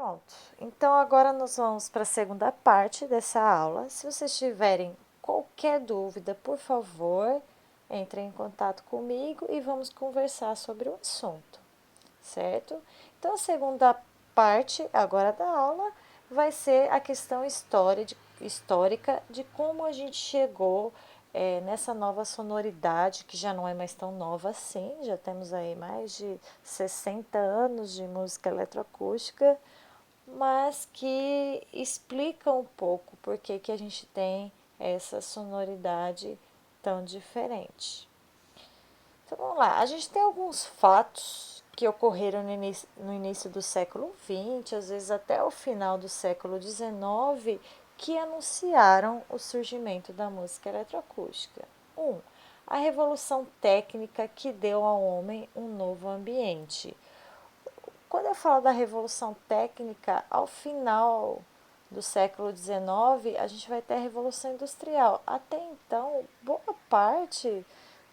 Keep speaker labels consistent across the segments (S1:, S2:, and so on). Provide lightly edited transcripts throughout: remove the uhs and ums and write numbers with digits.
S1: Pronto. Então agora nós vamos para a segunda parte dessa aula. Se vocês tiverem qualquer dúvida, por favor, entrem em contato comigo e vamos conversar sobre o assunto, certo? Então a segunda parte agora da aula vai ser a questão histórica de como a gente chegou nessa nova sonoridade, que já não é mais tão nova assim, já temos aí mais de 60 anos de música eletroacústica, mas que explica um pouco por que que a gente tem essa sonoridade tão diferente. Então vamos lá, a gente tem alguns fatos que ocorreram no início do século XX, às vezes até o final do século XIX, que anunciaram o surgimento da música eletroacústica. A revolução técnica que deu ao homem um novo ambiente. Quando eu falo da revolução técnica, ao final do século XIX, a gente vai ter a revolução industrial. Até então, boa parte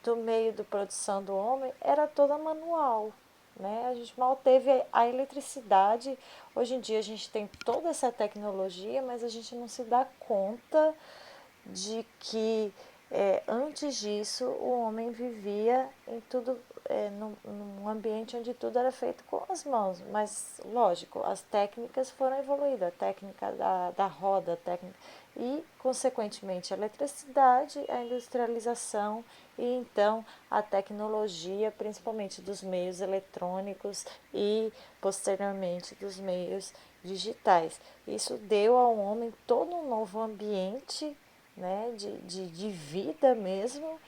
S1: do meio de produção do homem era toda manual. Né? A gente mal teve a eletricidade. Hoje em dia a gente tem toda essa tecnologia, mas a gente não se dá conta de que antes disso o homem vivia em tudo num ambiente onde tudo era feito com as mãos, mas lógico, as técnicas foram evoluindo, a técnica da roda, a técnica, e consequentemente a eletricidade, a industrialização e então a tecnologia, principalmente dos meios eletrônicos e posteriormente dos meios digitais. Isso deu ao homem todo um novo ambiente, né, de vida mesmo,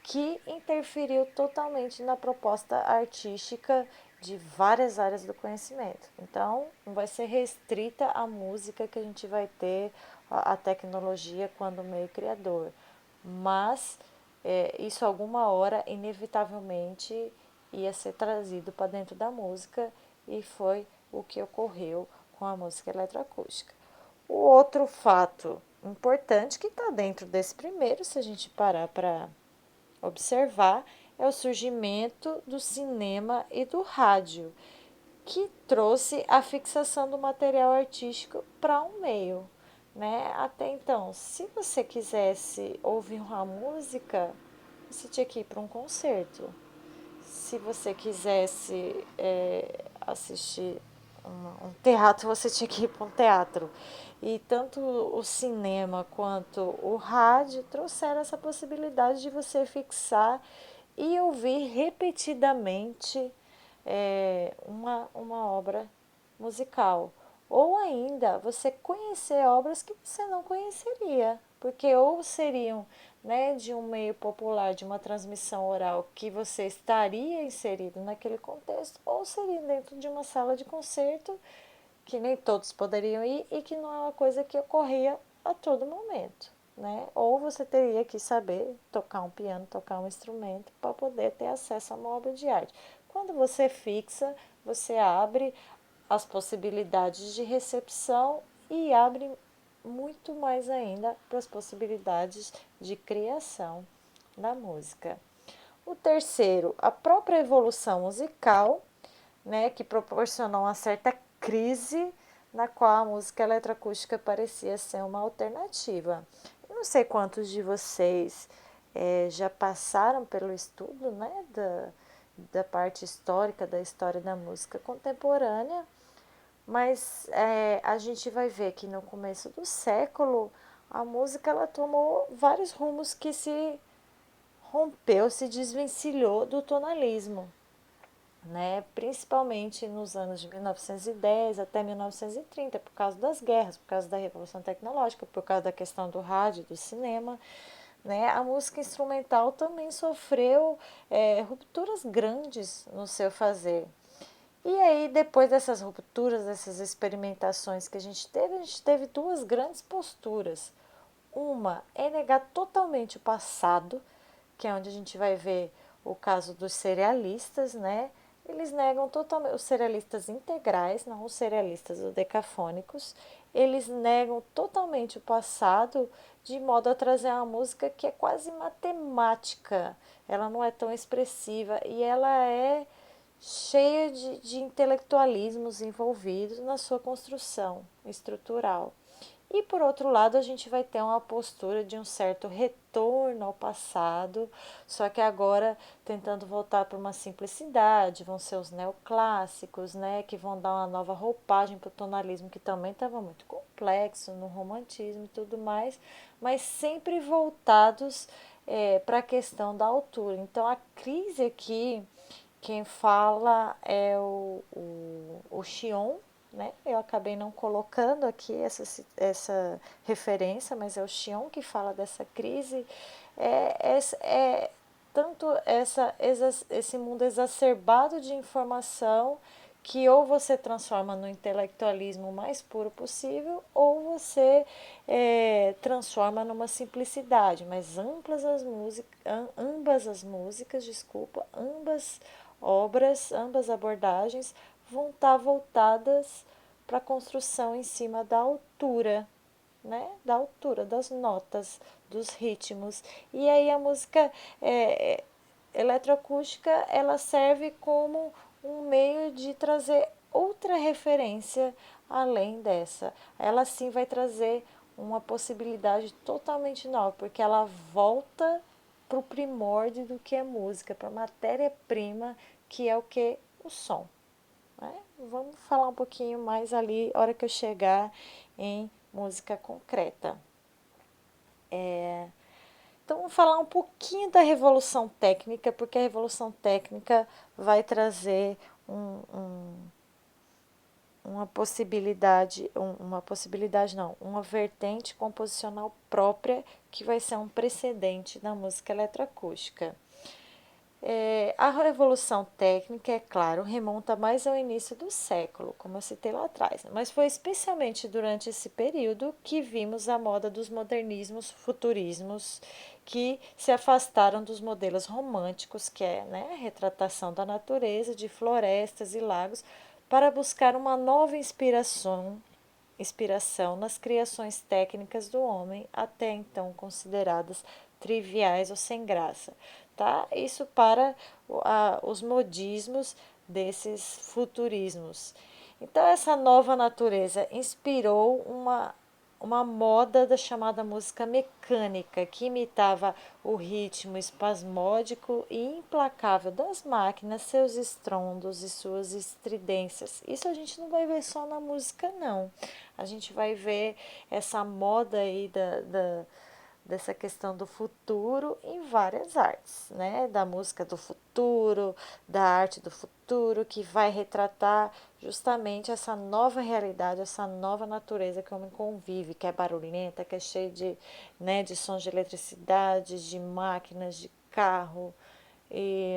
S1: que interferiu totalmente na proposta artística de várias áreas do conhecimento. Então, não vai ser restrita à música que a gente vai ter a tecnologia quando meio criador, mas isso alguma hora, inevitavelmente, ia ser trazido para dentro da música e foi o que ocorreu com a música eletroacústica. O outro fato importante que está dentro desse primeiro, se a gente parar para observar, é o surgimento do cinema e do rádio, que trouxe a fixação do material artístico para um meio. Né? Até então, se você quisesse ouvir uma música, você tinha que ir para um concerto. Se você quisesse assistir um teatro, você tinha que ir para um teatro. E tanto o cinema quanto o rádio trouxeram essa possibilidade de você fixar e ouvir repetidamente uma obra musical. Ou ainda você conhecer obras que você não conheceria, porque ou seriam de um meio popular, de uma transmissão oral que você estaria inserido naquele contexto, ou seria dentro de uma sala de concerto que nem todos poderiam ir e que não é uma coisa que ocorria a todo momento. Né? Ou você teria que saber tocar um piano, tocar um instrumento para poder ter acesso a uma obra de arte. Quando você fixa, você abre as possibilidades de recepção e abre muito mais ainda para as possibilidades de criação da música. O terceiro, a própria evolução musical, né, que proporcionou uma certa crise na qual a música eletroacústica parecia ser uma alternativa. Eu não sei quantos de vocês já passaram pelo estudo, né, da parte histórica, da história da música contemporânea, mas a gente vai ver que no começo do século a música ela tomou vários rumos que se rompeu, se desvencilhou do tonalismo, né? Principalmente nos anos de 1910 até 1930, por causa das guerras, por causa da revolução tecnológica, por causa da questão do rádio, do cinema. Né? A música instrumental também sofreu rupturas grandes no seu fazer. E aí, depois dessas rupturas, dessas experimentações que a gente teve duas grandes posturas. Uma é negar totalmente o passado, que é onde a gente vai ver o caso dos cerealistas, né? Eles negam totalmente, os cerealistas integrais, não os cerealistas decafônicos, eles negam totalmente o passado de modo a trazer uma música que é quase matemática, ela não é tão expressiva e ela é cheia de intelectualismos envolvidos na sua construção estrutural. E por outro lado, a gente vai ter uma postura de um certo retorno ao passado, só que agora tentando voltar para uma simplicidade, vão ser os neoclássicos, né, que vão dar uma nova roupagem para o tonalismo que também estava muito complexo no romantismo e tudo mais, mas sempre voltados para a questão da altura. Então a crise aqui, quem fala é o Xion, né? Eu acabei não colocando aqui essa referência, mas é o Xion que fala dessa crise. É tanto esse mundo exacerbado de informação que ou você transforma no intelectualismo mais puro possível ou você transforma numa simplicidade, mas ambas as músicas, desculpa, ambas obras, ambas abordagens vão estar voltadas para a construção em cima da altura, né? Da altura, das notas, dos ritmos. E aí a música eletroacústica ela serve como um meio de trazer outra referência além dessa. Ela sim vai trazer uma possibilidade totalmente nova, porque ela volta para o primórdio do que é música, para a matéria-prima que é o que? O som. Né? Vamos falar um pouquinho mais ali, hora que eu chegar em música concreta. Então, vamos falar um pouquinho da revolução técnica, porque a revolução técnica vai trazer uma possibilidade não, uma vertente composicional própria que vai ser um precedente da música eletroacústica. A revolução técnica, é claro, remonta mais ao início do século, como eu citei lá atrás, mas foi especialmente durante esse período que vimos a moda dos modernismos, futurismos, que se afastaram dos modelos românticos, que é, né, a retratação da natureza, de florestas e lagos, para buscar uma nova inspiração nas criações técnicas do homem, até então consideradas triviais ou sem graça. Tá? Isso para os modismos desses futurismos. Então, essa nova natureza inspirou uma moda da chamada música mecânica, que imitava o ritmo espasmódico e implacável das máquinas, seus estrondos e suas estridências. Isso a gente não vai ver só na música, não. A gente vai ver essa moda aí dessa questão do futuro em várias artes, né? Da música do futuro, da arte do futuro, que vai retratar justamente essa nova realidade, essa nova natureza que o homem convive, que é barulhenta, que é cheia de, né, de sons de eletricidade, de máquinas, de carro, e,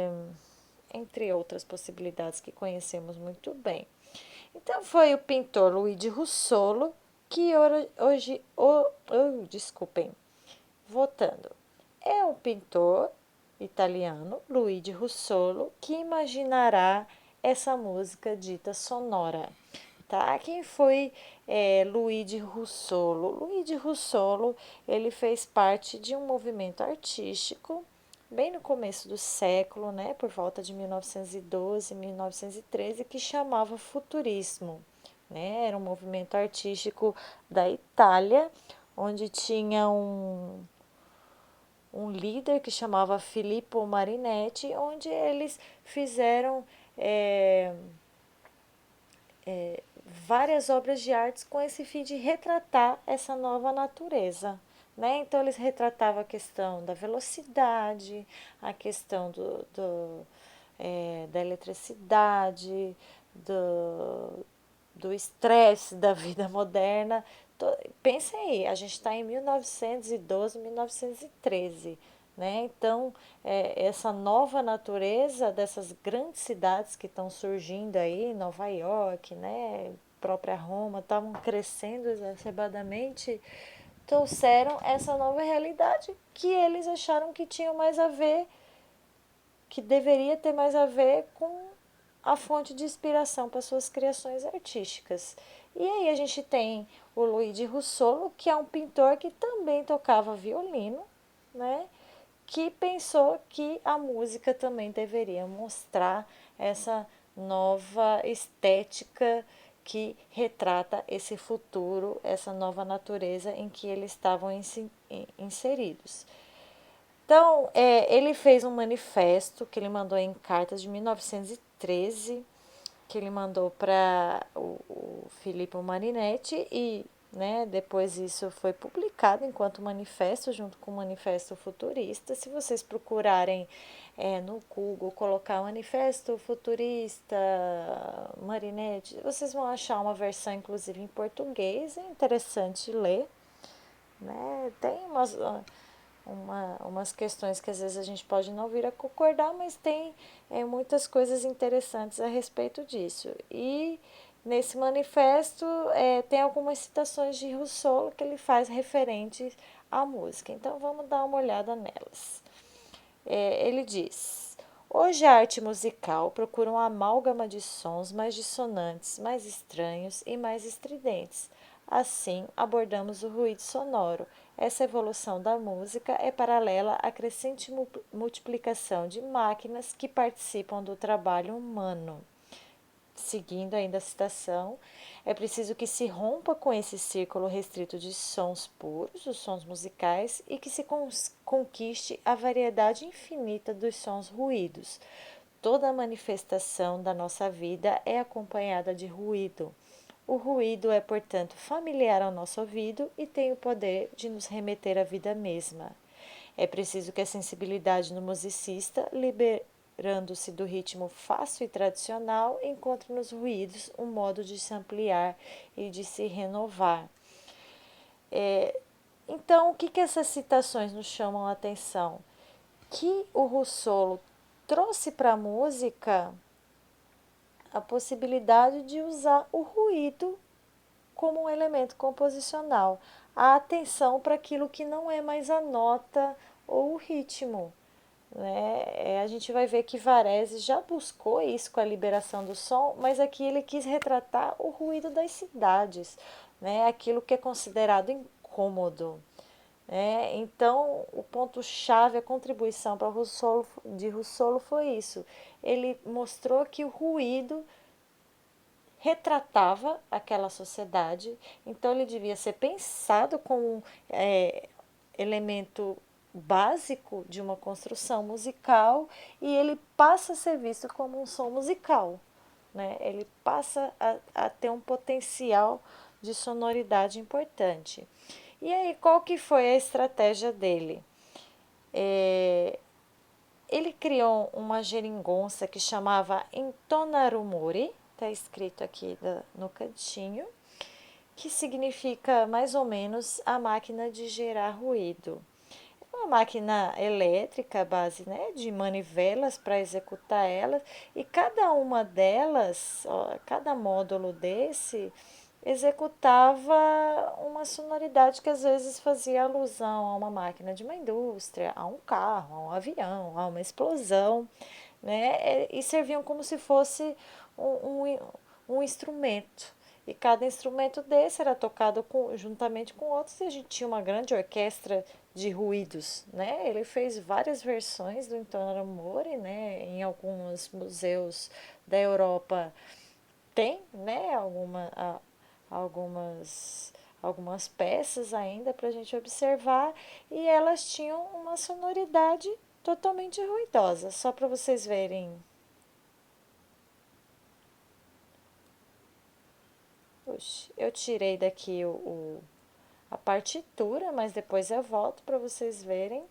S1: entre outras possibilidades que conhecemos muito bem. Então foi o pintor Luigi Russolo que desculpem, votando. É um pintor italiano, Luigi Russolo, que imaginará essa música dita sonora. Tá? Quem foi Luigi Russolo? Luigi Russolo ele fez parte de um movimento artístico bem no começo do século, né, por volta de 1912, 1913, que chamava futurismo. Né? Era um movimento artístico da Itália, onde tinha um líder que chamava Filippo Marinetti, onde eles fizeram várias obras de arte com esse fim de retratar essa nova natureza. Né? Então, eles retratavam a questão da velocidade, a questão da eletricidade, do estresse da vida moderna. Pensa aí, a gente está em 1912, 1913. Né? Então, essa nova natureza dessas grandes cidades que estão surgindo aí, Nova York, né? Própria Roma, estavam crescendo exacerbadamente, trouxeram essa nova realidade que eles acharam que tinha mais a ver, que deveria ter mais a ver com a fonte de inspiração para suas criações artísticas. E aí a gente tem o Luigi Russolo, que é um pintor que também tocava violino, né? Que pensou que a música também deveria mostrar essa nova estética que retrata esse futuro, essa nova natureza em que eles estavam inseridos. Então, ele fez um manifesto que ele mandou em cartas de 1913, que ele mandou para o Filippo Marinetti e, né, depois isso foi publicado enquanto manifesto, junto com o Manifesto Futurista. Se vocês procurarem no Google, colocar Manifesto Futurista Marinetti, vocês vão achar uma versão, inclusive, em português, é interessante ler. Né? Tem umas questões que às vezes a gente pode não vir a concordar, mas tem muitas coisas interessantes a respeito disso. E nesse manifesto tem algumas citações de Rousseau que ele faz referentes à música. Então vamos dar uma olhada nelas. Ele diz: hoje a arte musical procura uma amálgama de sons mais dissonantes, mais estranhos e mais estridentes. Assim, abordamos o ruído sonoro. Essa evolução da música é paralela à crescente multiplicação de máquinas que participam do trabalho humano. Seguindo ainda a citação, é preciso que se rompa com esse círculo restrito de sons puros, os sons musicais, e que se conquiste a variedade infinita dos sons ruídos. Toda a manifestação da nossa vida é acompanhada de ruído. O ruído é, portanto, familiar ao nosso ouvido e tem o poder de nos remeter à vida mesma. É preciso que a sensibilidade no musicista, liberando-se do ritmo fácil e tradicional, encontre nos ruídos um modo de se ampliar e de se renovar. Então, o que essas citações nos chamam a atenção? Que o Rousseau trouxe para a música a possibilidade de usar o ruído como um elemento composicional, a atenção para aquilo que não é mais a nota ou o ritmo. Né? A gente vai ver que Varese já buscou isso com a liberação do som, mas aqui ele quis retratar o ruído das cidades, né? Aquilo que é considerado incômodo. Né? Então, o ponto-chave, a contribuição para de Rousseau foi isso. Ele mostrou que o ruído retratava aquela sociedade, então ele devia ser pensado como elemento básico de uma construção musical e ele passa a ser visto como um som musical. Né? Ele passa a ter um potencial de sonoridade importante. E aí, qual que foi a estratégia dele? Ele criou uma geringonça que chamava Intonarumori, está escrito aqui no cantinho, que significa mais ou menos a máquina de gerar ruído. É uma máquina elétrica à base, né, de manivelas para executar elas, e cada uma delas, cada módulo desse, executava uma sonoridade que às vezes fazia alusão a uma máquina de uma indústria, a um carro, a um avião, a uma explosão, né? E serviam como se fosse um instrumento. E cada instrumento desse era tocado juntamente com outros e a gente tinha uma grande orquestra de ruídos, né? Ele fez várias versões do Intonaro Mori, né? Em alguns museus da Europa tem, né? Algumas peças ainda para a gente observar e elas tinham uma sonoridade totalmente ruidosa, só para vocês verem. Puxa, eu tirei daqui a partitura, mas depois eu volto para vocês verem.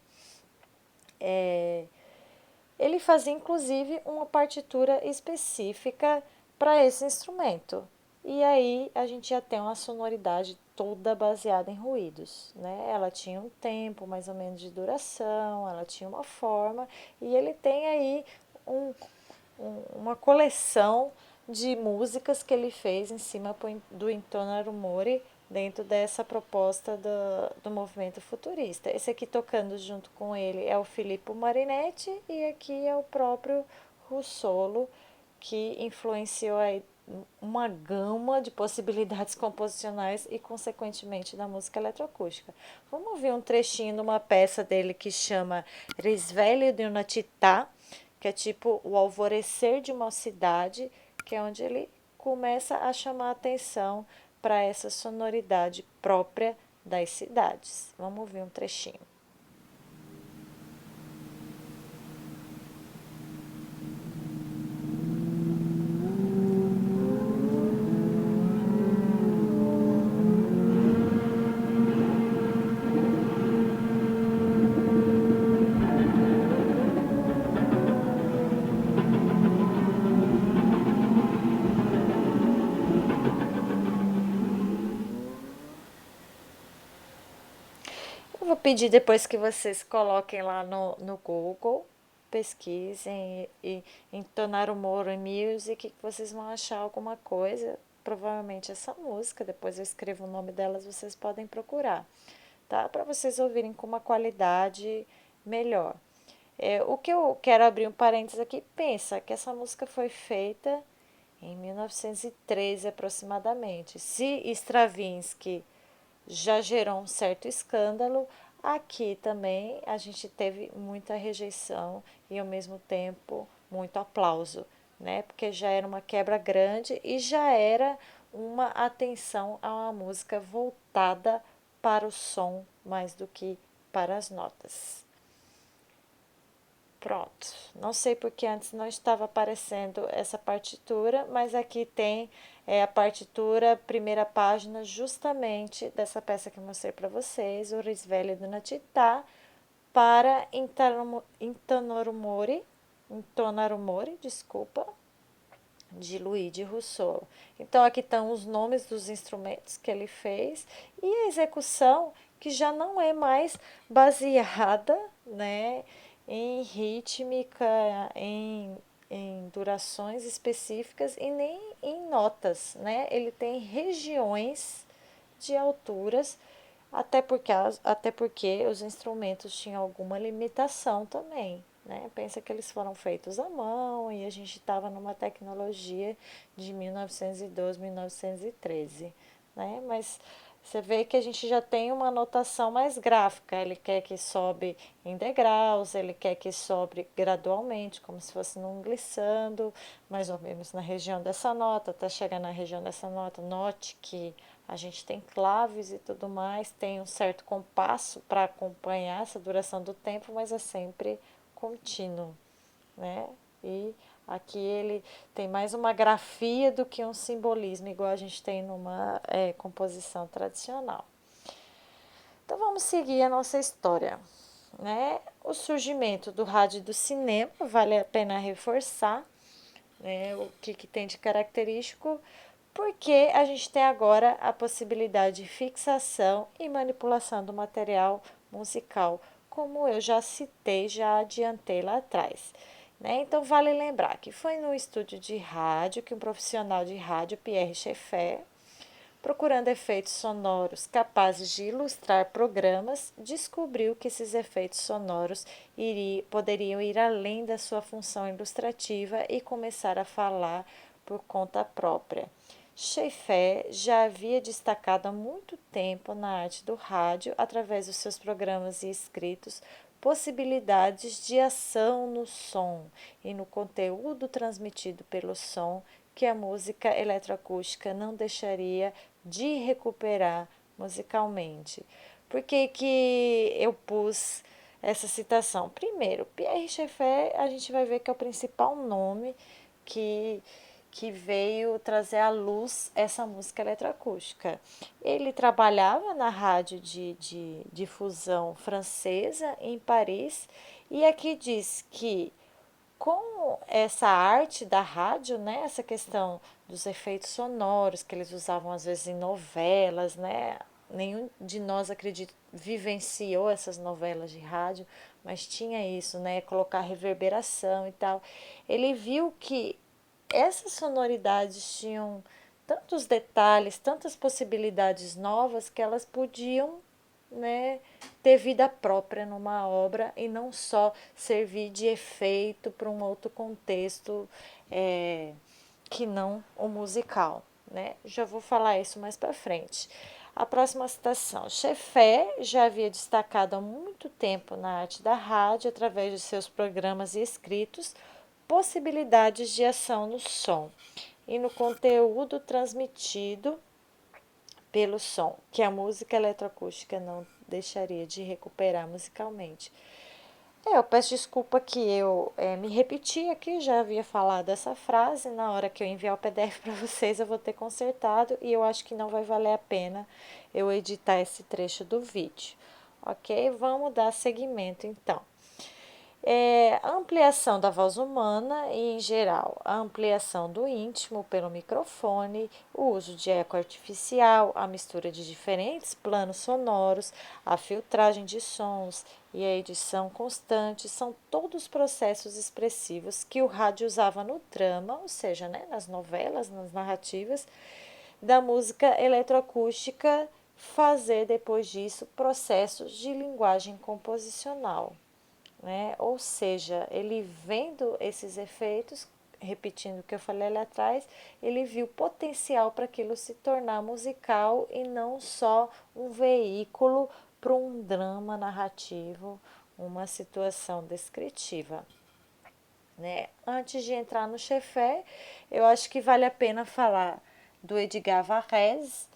S1: Ele fazia inclusive uma partitura específica para esse instrumento. E aí a gente já tem uma sonoridade toda baseada em ruídos, né? Ela tinha um tempo mais ou menos de duração, ela tinha uma forma e ele tem aí uma coleção de músicas que ele fez em cima do Intonaro Mori dentro dessa proposta do movimento futurista. Esse aqui tocando junto com ele é o Filippo Marinetti e aqui é o próprio Russolo, que influenciou aí uma gama de possibilidades composicionais e, consequentemente, da música eletroacústica. Vamos ouvir um trechinho de uma peça dele que chama Risveglio di una città, que é tipo o alvorecer de uma cidade, que é onde ele começa a chamar a atenção para essa sonoridade própria das cidades. Vamos ouvir um trechinho. Eu vou pedir depois que vocês coloquem lá no Google, pesquisem e entonar o Moro em Music, que vocês vão achar alguma coisa. Provavelmente essa música, depois eu escrevo o nome delas, vocês podem procurar, tá? Para vocês ouvirem com uma qualidade melhor. O que eu quero abrir um parênteses aqui, pensa que essa música foi feita em 1913 aproximadamente. Se Stravinsky já gerou um certo escândalo, aqui também a gente teve muita rejeição e ao mesmo tempo muito aplauso, né? Porque já era uma quebra grande e já era uma atenção a uma música voltada para o som mais do que para as notas. Pronto. Não sei porque antes não estava aparecendo essa partitura, mas aqui tem a partitura, primeira página, justamente dessa peça que eu mostrei para vocês, o Risveglio di una città, para Intonare Umori, desculpa, de Luigi Russolo. Então aqui estão os nomes dos instrumentos que ele fez e a execução que já não é mais baseada, né, em rítmica, em durações específicas e nem em notas, né? Ele tem regiões de alturas, até porque os instrumentos tinham alguma limitação também, né? Pensa que eles foram feitos à mão e a gente estava numa tecnologia de 1912, 1913, né? Mas você vê que a gente já tem uma notação mais gráfica. Ele quer que sobe em degraus, ele quer que sobe gradualmente, como se fosse num glissando, mais ou menos na região dessa nota, até chegar na região dessa nota. Note que a gente tem claves e tudo mais, tem um certo compasso para acompanhar essa duração do tempo, mas é sempre contínuo, né? E aqui ele tem mais uma grafia do que um simbolismo, igual a gente tem numa composição tradicional. Então vamos seguir a nossa história, né? O surgimento do rádio e do cinema, vale a pena reforçar, né? O que tem de característico, porque a gente tem agora a possibilidade de fixação e manipulação do material musical, como eu já citei, já adiantei lá atrás. Né? Então, vale lembrar que foi no estúdio de rádio que um profissional de rádio, Pierre Schaeffer, procurando efeitos sonoros capazes de ilustrar programas, descobriu que esses efeitos sonoros poderiam ir além da sua função ilustrativa e começar a falar por conta própria. Schaeffer já havia destacado há muito tempo na arte do rádio, através dos seus programas e escritos, possibilidades de ação no som e no conteúdo transmitido pelo som que a música eletroacústica não deixaria de recuperar musicalmente. Por que, que eu pus essa citação? Primeiro, Pierre Schaeffer, a gente vai ver que é o principal nome que veio trazer à luz essa música eletroacústica. Ele trabalhava na rádio de difusão francesa em Paris e aqui diz que com essa arte da rádio, né, essa questão dos efeitos sonoros que eles usavam às vezes em novelas, né, nenhum de nós, acredito, vivenciou essas novelas de rádio, mas tinha isso, né, colocar reverberação e tal. Ele viu que essas sonoridades tinham tantos detalhes, tantas possibilidades novas que elas podiam, né, ter vida própria numa obra e não só servir de efeito para um outro contexto que não o musical, né? Já vou falar isso mais para frente. A próxima citação. Schaeffer já havia destacado há muito tempo na arte da rádio através de seus programas e escritos, possibilidades de ação no som e no conteúdo transmitido pelo som, que a música eletroacústica não deixaria de recuperar musicalmente. Eu peço desculpa que eu me repeti aqui, já havia falado essa frase, na hora que eu enviar o PDF para vocês eu vou ter consertado e eu acho que não vai valer a pena eu editar esse trecho do vídeo. Ok? Vamos dar seguimento então. A ampliação da voz humana e, em geral, a ampliação do íntimo pelo microfone, o uso de eco artificial, a mistura de diferentes planos sonoros, a filtragem de sons e a edição constante são todos processos expressivos que o rádio usava no drama, ou seja, né, nas novelas, nas narrativas, da música eletroacústica, fazer depois disso processos de linguagem composicional. Né? Ou seja, ele vendo esses efeitos, repetindo o que eu falei ali atrás, ele viu potencial para aquilo se tornar musical e não só um veículo para um drama narrativo, uma situação descritiva. Né? Antes de entrar no Chefé, eu acho que vale a pena falar do Edgar Varèse,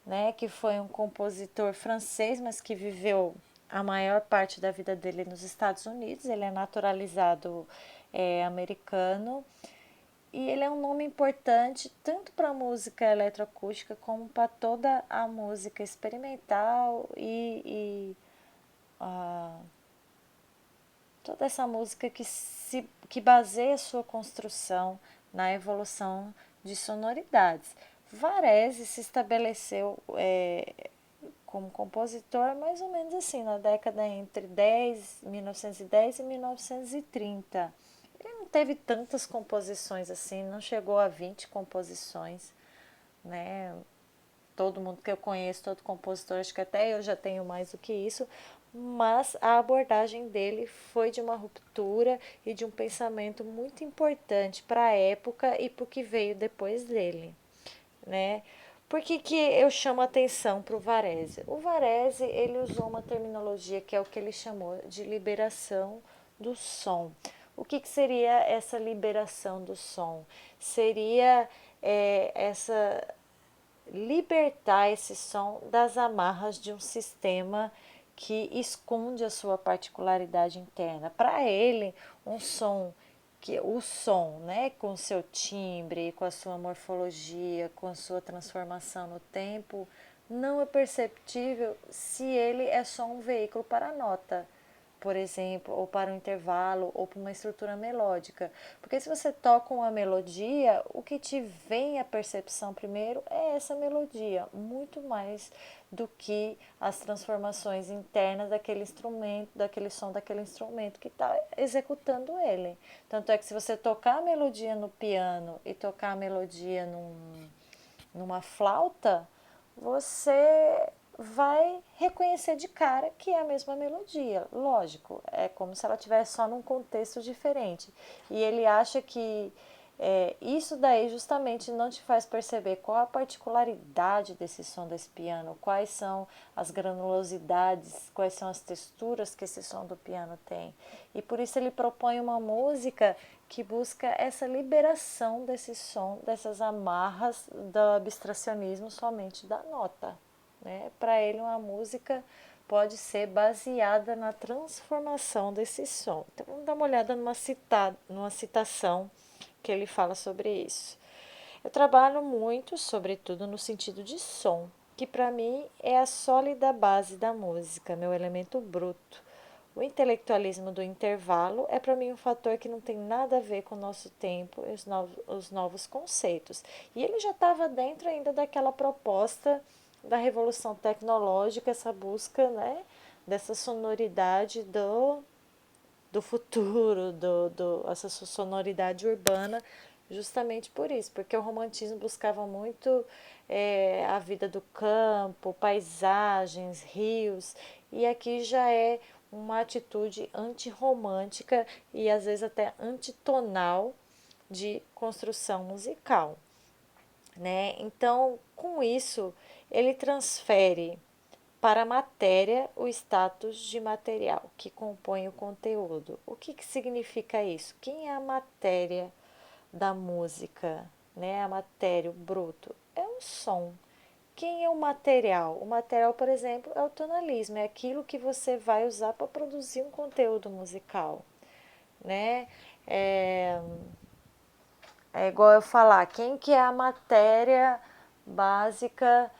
S1: né, que foi um compositor francês, mas que viveu a maior parte da vida dele nos Estados Unidos. Ele é naturalizado americano e ele é um nome importante tanto para a música eletroacústica como para toda a música experimental e toda essa música que baseia sua construção na evolução de sonoridades. Varese se estabeleceu como compositor mais ou menos assim, na década entre 1910 e 1930. Ele não teve tantas composições assim, não chegou a 20 composições, né? Todo mundo que eu conheço, todo compositor, acho que até eu já tenho mais do que isso, mas a abordagem dele foi de uma ruptura e de um pensamento muito importante para a época e para o que veio depois dele, né? Por que eu chamo atenção para o Varese? O Varese, ele usou uma terminologia que é o que ele chamou de liberação do som. O que seria essa liberação do som? Seria essa libertar esse som das amarras de um sistema que esconde a sua particularidade interna. Para ele, um som que o som, né, com seu timbre, com a sua morfologia, com a sua transformação no tempo, não é perceptível se ele é só um veículo para a nota, por exemplo, ou para um intervalo, ou para uma estrutura melódica. Porque se você toca uma melodia, o que te vem à percepção primeiro é essa melodia, muito mais do que as transformações internas daquele instrumento, daquele som daquele instrumento que está executando ele. Tanto é que se você tocar a melodia no piano e tocar a melodia numa flauta, você vai reconhecer de cara que é a mesma melodia. Lógico, é como se ela estivesse só num contexto diferente. E ele acha que isso daí justamente não te faz perceber qual a particularidade desse som desse piano, quais são as granulosidades, quais são as texturas que esse som do piano tem. E por isso ele propõe uma música que busca essa liberação desse som, dessas amarras do abstracionismo somente da nota. Né? Para ele, uma música pode ser baseada na transformação desse som. Então, vamos dar uma olhada numa citação que ele fala sobre isso. Eu trabalho muito, sobretudo no sentido de som, que para mim é a sólida base da música, meu elemento bruto. O intelectualismo do intervalo é para mim um fator que não tem nada a ver com o nosso tempo e os novos conceitos. E ele já estava dentro ainda daquela proposta da revolução tecnológica, essa busca, né, dessa sonoridade do futuro, essa sonoridade urbana, justamente por isso, porque o romantismo buscava muito a vida do campo, paisagens, rios, e aqui já é uma atitude antirromântica e às vezes até antitonal de construção musical. Né? Então, com isso, ele transfere para a matéria o status de material que compõe o conteúdo. O que significa isso? Quem é a matéria da música, né? A matéria, o bruto, é o som. Quem é o material? O material, por exemplo, é o tonalismo, é aquilo que você vai usar para produzir um conteúdo musical, né? É, é igual eu falar, quem que é a matéria básica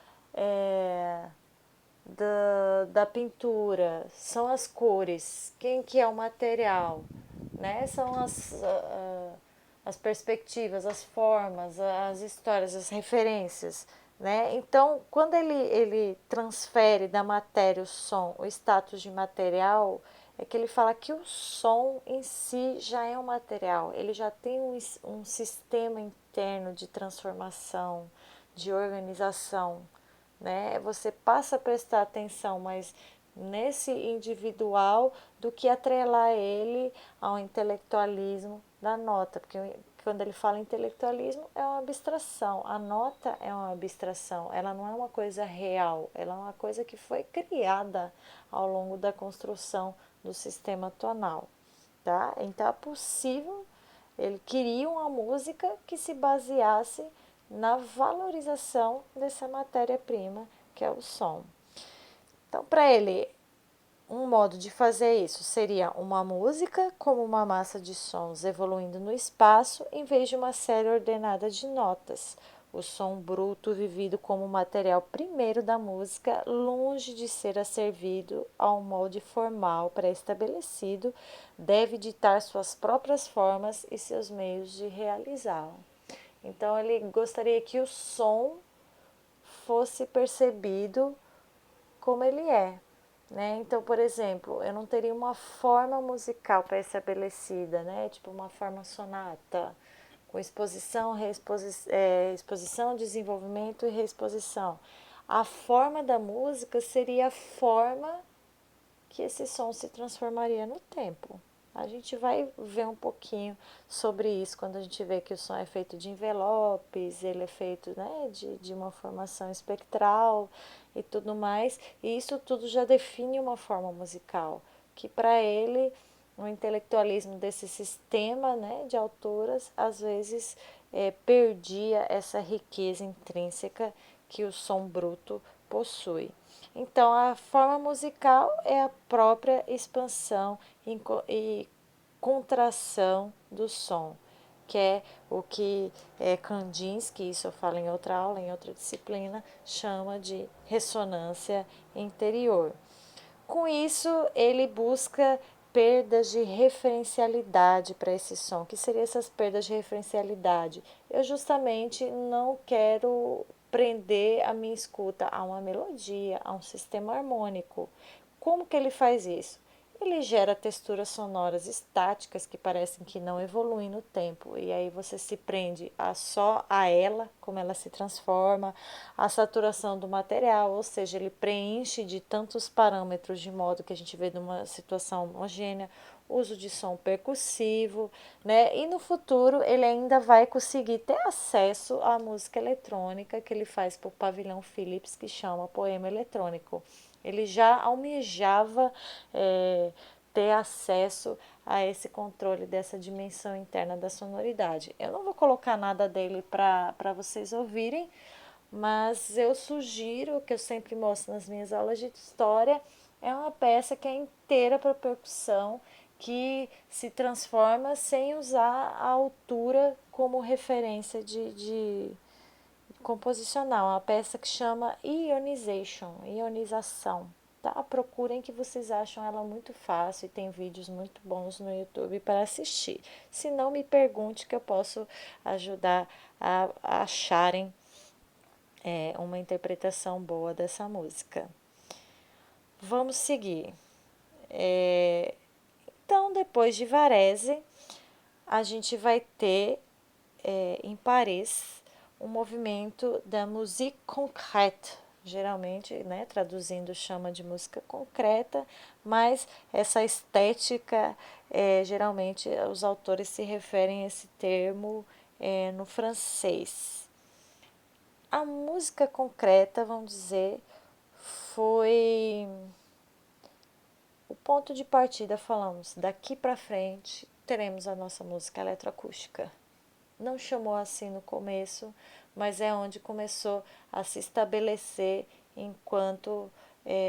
S1: da pintura? São as cores. Quem que é o material? Né? São as perspectivas, as formas, as histórias, as referências. Né? Então, quando ele transfere da matéria o som, o status de material, é que ele fala que o som em si já é um material, ele já tem um sistema interno de transformação, de organização, né? Você passa a prestar atenção mais nesse individual do que atrelar ele ao intelectualismo da nota, porque quando ele fala intelectualismo é uma abstração, a nota é uma abstração, ela não é uma coisa real, ela é uma coisa que foi criada ao longo da construção do sistema tonal, tá? Então é possível, ele queria uma música que se baseasse na valorização dessa matéria-prima que é o som. Então, para ele, um modo de fazer isso seria uma música como uma massa de sons evoluindo no espaço em vez de uma série ordenada de notas. O som bruto vivido como material primeiro da música, longe de ser asservido a um molde formal pré-estabelecido, deve ditar suas próprias formas e seus meios de realizá-la. Então ele gostaria que o som fosse percebido como ele é. Né? Então, por exemplo, eu não teria uma forma musical pré-estabelecida, né? Tipo uma forma sonata, com exposição, exposição, desenvolvimento e reexposição. A forma da música seria a forma que esse som se transformaria no tempo. A gente vai ver um pouquinho sobre isso quando a gente vê que o som é feito de envelopes, ele é feito, né, de uma formação espectral e tudo mais. E isso tudo já define uma forma musical, que para ele, o intelectualismo desse sistema, né, de autoras, às vezes perdia essa riqueza intrínseca que o som bruto possui. Então, a forma musical é a própria expansão e contração do som, que é o que Kandinsky, isso eu falo em outra aula, em outra disciplina, chama de ressonância interior. Com isso, ele busca perdas de referencialidade para esse som. O que seriam essas perdas de referencialidade? Eu justamente não quero prender a minha escuta a uma melodia, a um sistema harmônico. Como que ele faz isso? Ele gera texturas sonoras estáticas que parecem que não evoluem no tempo, e aí você se prende só a ela, como ela se transforma, a saturação do material, ou seja, ele preenche de tantos parâmetros de modo que a gente vê numa situação homogênea, uso de som percussivo, né? E no futuro ele ainda vai conseguir ter acesso à música eletrônica que ele faz para o pavilhão Philips, que chama Poema Eletrônico. Ele já almejava ter acesso a esse controle dessa dimensão interna da sonoridade. Eu não vou colocar nada dele para vocês ouvirem, mas eu sugiro, que eu sempre mostro nas minhas aulas de história, é uma peça que é inteira para percussão, que se transforma sem usar a altura como referência de composicional, uma peça que chama Ionization, ionização. Tá? Procurem que vocês acham ela muito fácil e tem vídeos muito bons no YouTube para assistir. Se não, me pergunte que eu posso ajudar a acharem uma interpretação boa dessa música. Vamos seguir. Então, depois de Varese, a gente vai ter em Paris um movimento da musique concrète, geralmente, né, traduzindo, chama de música concreta, mas essa estética, geralmente os autores se referem a esse termo no francês. A música concreta, vamos dizer, foi o ponto de partida. Falamos, daqui para frente teremos a nossa música eletroacústica. Não chamou assim no começo, mas é onde começou a se estabelecer enquanto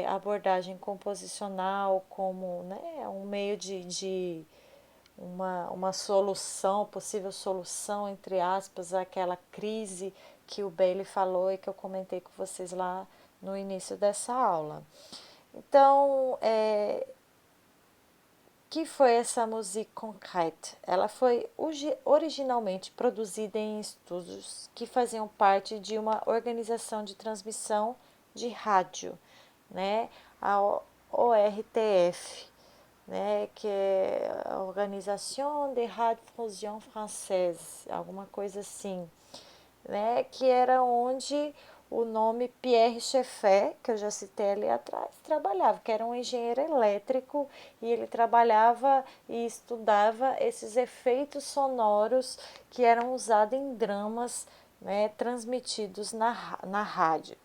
S1: abordagem composicional, como, né, um meio de uma solução, possível solução, entre aspas, àquela crise que o Bailey falou e que eu comentei com vocês lá no início dessa aula. Então, que foi essa musique concrète? Ela foi originalmente produzida em estúdios que faziam parte de uma organização de transmissão de rádio, né? A ORTF, né? Que é a Organisation de Radiodiffusion Française, alguma coisa assim, né? Que era onde o nome Pierre Schaeffer, que eu já citei ali atrás, trabalhava, que era um engenheiro elétrico e ele trabalhava e estudava esses efeitos sonoros que eram usados em dramas, né, transmitidos na rádio.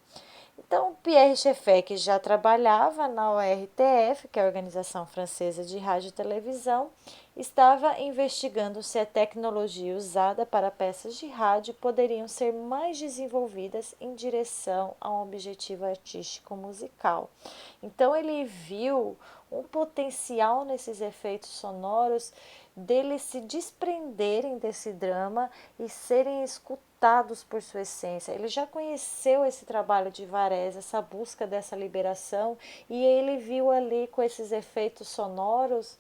S1: Então, Pierre Schaeffer, que já trabalhava na ORTF, que é a Organização Francesa de Rádio e Televisão, estava investigando se a tecnologia usada para peças de rádio poderiam ser mais desenvolvidas em direção a um objetivo artístico musical. Então, ele viu um potencial nesses efeitos sonoros deles se desprenderem desse drama e serem escutados por sua essência. Ele já conheceu esse trabalho de Varese, essa busca dessa liberação, e ele viu ali com esses efeitos sonoros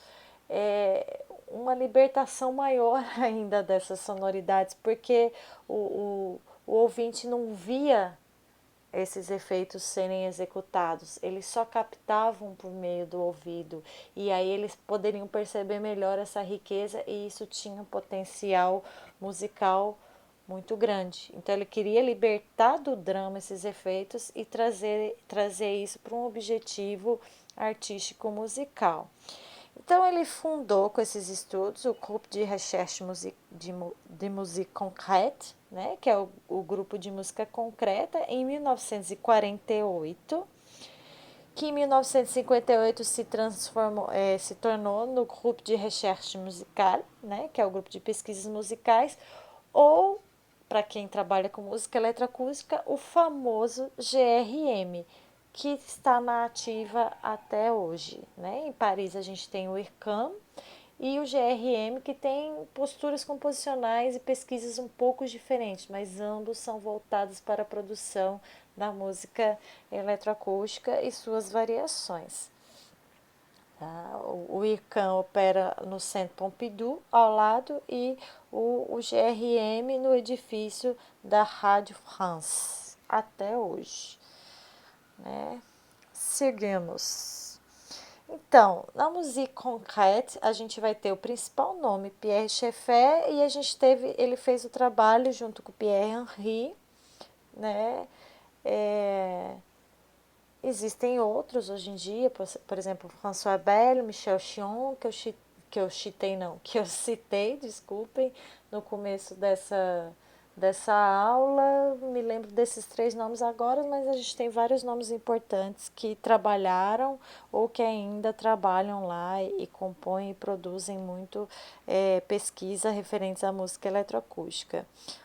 S1: uma libertação maior ainda dessas sonoridades, porque o ouvinte não via esses efeitos serem executados, eles só captavam por meio do ouvido, e aí eles poderiam perceber melhor essa riqueza, e isso tinha um potencial musical muito grande. Então ele queria libertar do drama esses efeitos e trazer isso para um objetivo artístico musical. Então ele fundou com esses estudos o Groupe de Recherche de Musique Concrète, né, que é o grupo de música concreta, em 1948, que em 1958 se tornou no Groupe de Recherche Musicale, né, que é o grupo de pesquisas musicais, ou, para quem trabalha com música eletroacústica, o famoso GRM, que está na ativa até hoje, né? Em Paris a gente tem o IRCAM e o GRM, que tem posturas composicionais e pesquisas um pouco diferentes, mas ambos são voltados para a produção da música eletroacústica e suas variações. Tá? O IRCAM opera no Centre Pompidou, ao lado, e o GRM no edifício da Rádio France, até hoje. Né? Seguimos. Então, na musique concrète, a gente vai ter o principal nome, Pierre Schaeffer, e ele fez o trabalho junto com Pierre Henry, né? Existem outros hoje em dia, por exemplo, François Bell, Michel Chion, que eu citei, desculpem, no começo dessa aula. Me lembro desses 3 nomes agora, mas a gente tem vários nomes importantes que trabalharam ou que ainda trabalham lá e compõem e produzem muito pesquisa referentes à música eletroacústica.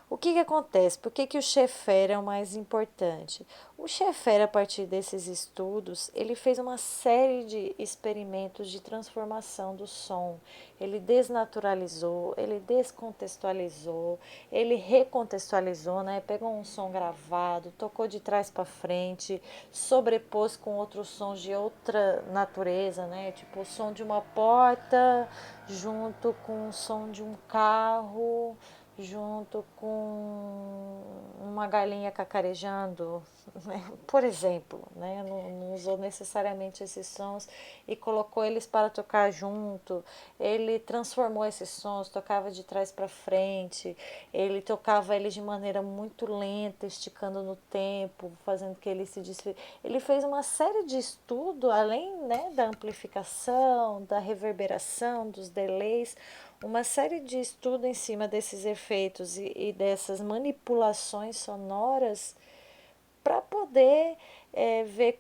S1: O que acontece? Por que o Schaeffer é o mais importante? O Schaeffer, a partir desses estudos, ele fez uma série de experimentos de transformação do som. Ele desnaturalizou, ele descontextualizou, ele recontextualizou, né? Pegou um som gravado, tocou de trás para frente, sobrepôs com outros sons de outra natureza, né? Tipo o som de uma porta junto com o som de um carro, junto com uma galinha cacarejando, né? Por exemplo, né? Não usou necessariamente esses sons e colocou eles para tocar junto. Ele transformou esses sons, tocava de trás para frente, ele tocava eles de maneira muito lenta, esticando no tempo, fazendo que ele se desfile. Ele fez uma série de estudos, além, né, da amplificação, da reverberação, dos delays, uma série de estudos em cima desses efeitos e dessas manipulações sonoras para poder ver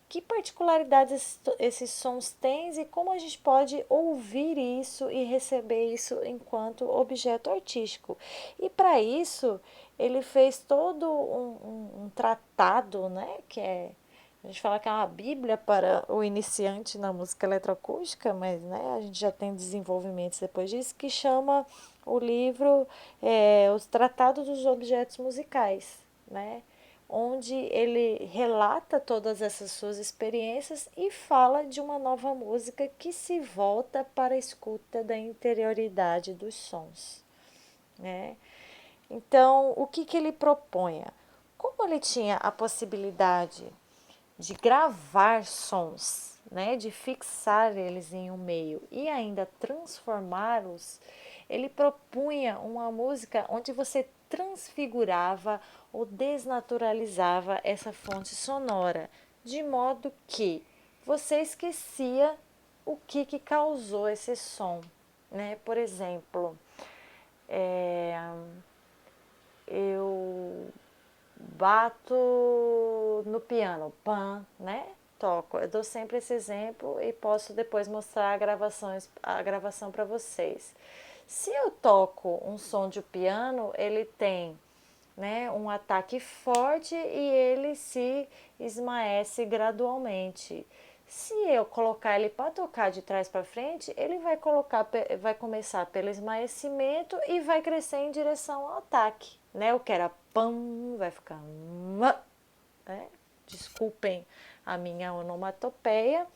S1: que particularidades esses sons têm e como a gente pode ouvir isso e receber isso enquanto objeto artístico. E para isso ele fez todo um tratado, né, a gente fala que é uma bíblia para o iniciante na música eletroacústica, mas né, a gente já tem desenvolvimentos depois disso, que chama o livro Os Tratados dos Objetos Musicais, né? Onde ele relata todas essas suas experiências e fala de uma nova música que se volta para a escuta da interioridade dos sons, né? Então, o que ele propunha? Como ele tinha a possibilidade de gravar sons, né, de fixar eles em um meio e ainda transformá-los, ele propunha uma música onde você transfigurava ou desnaturalizava essa fonte sonora, de modo que você esquecia o que causou esse som, né? Por exemplo, eu bato no piano, pam, né? Toco. Eu dou sempre esse exemplo e posso depois mostrar a gravação para vocês. Se eu toco um som de piano, ele tem, né, um ataque forte e ele se esmaece gradualmente. Se eu colocar ele para tocar de trás para frente, ele vai começar pelo esmaecimento e vai crescer em direção ao ataque, né? O que era pam, vai ficar né? Desculpem a minha onomatopeia,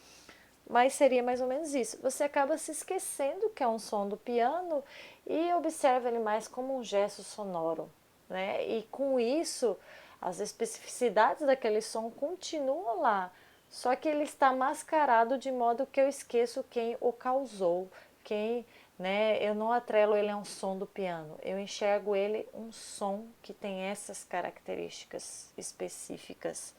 S1: mas seria mais ou menos isso. Você acaba se esquecendo que é um som do piano e observa ele mais como um gesto sonoro, né? E com isso, as especificidades daquele som continuam lá, só que ele está mascarado de modo que eu esqueço quem o causou, né? Eu não atrelo ele a um som do piano, eu enxergo ele um som que tem essas características específicas,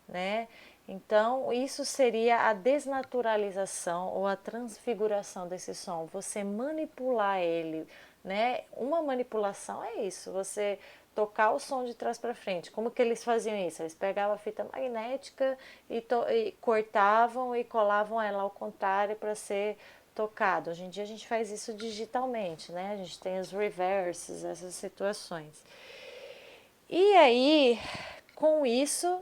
S1: né? Então, isso seria a desnaturalização ou a transfiguração desse som, você manipular ele, né? Uma manipulação é isso, você tocar o som de trás para frente. Como que eles faziam isso? Eles pegavam a fita magnética e cortavam e colavam ela ao contrário para ser tocado. Hoje em dia a gente faz isso digitalmente, né? A gente tem os reverses, essas situações. E aí, com isso,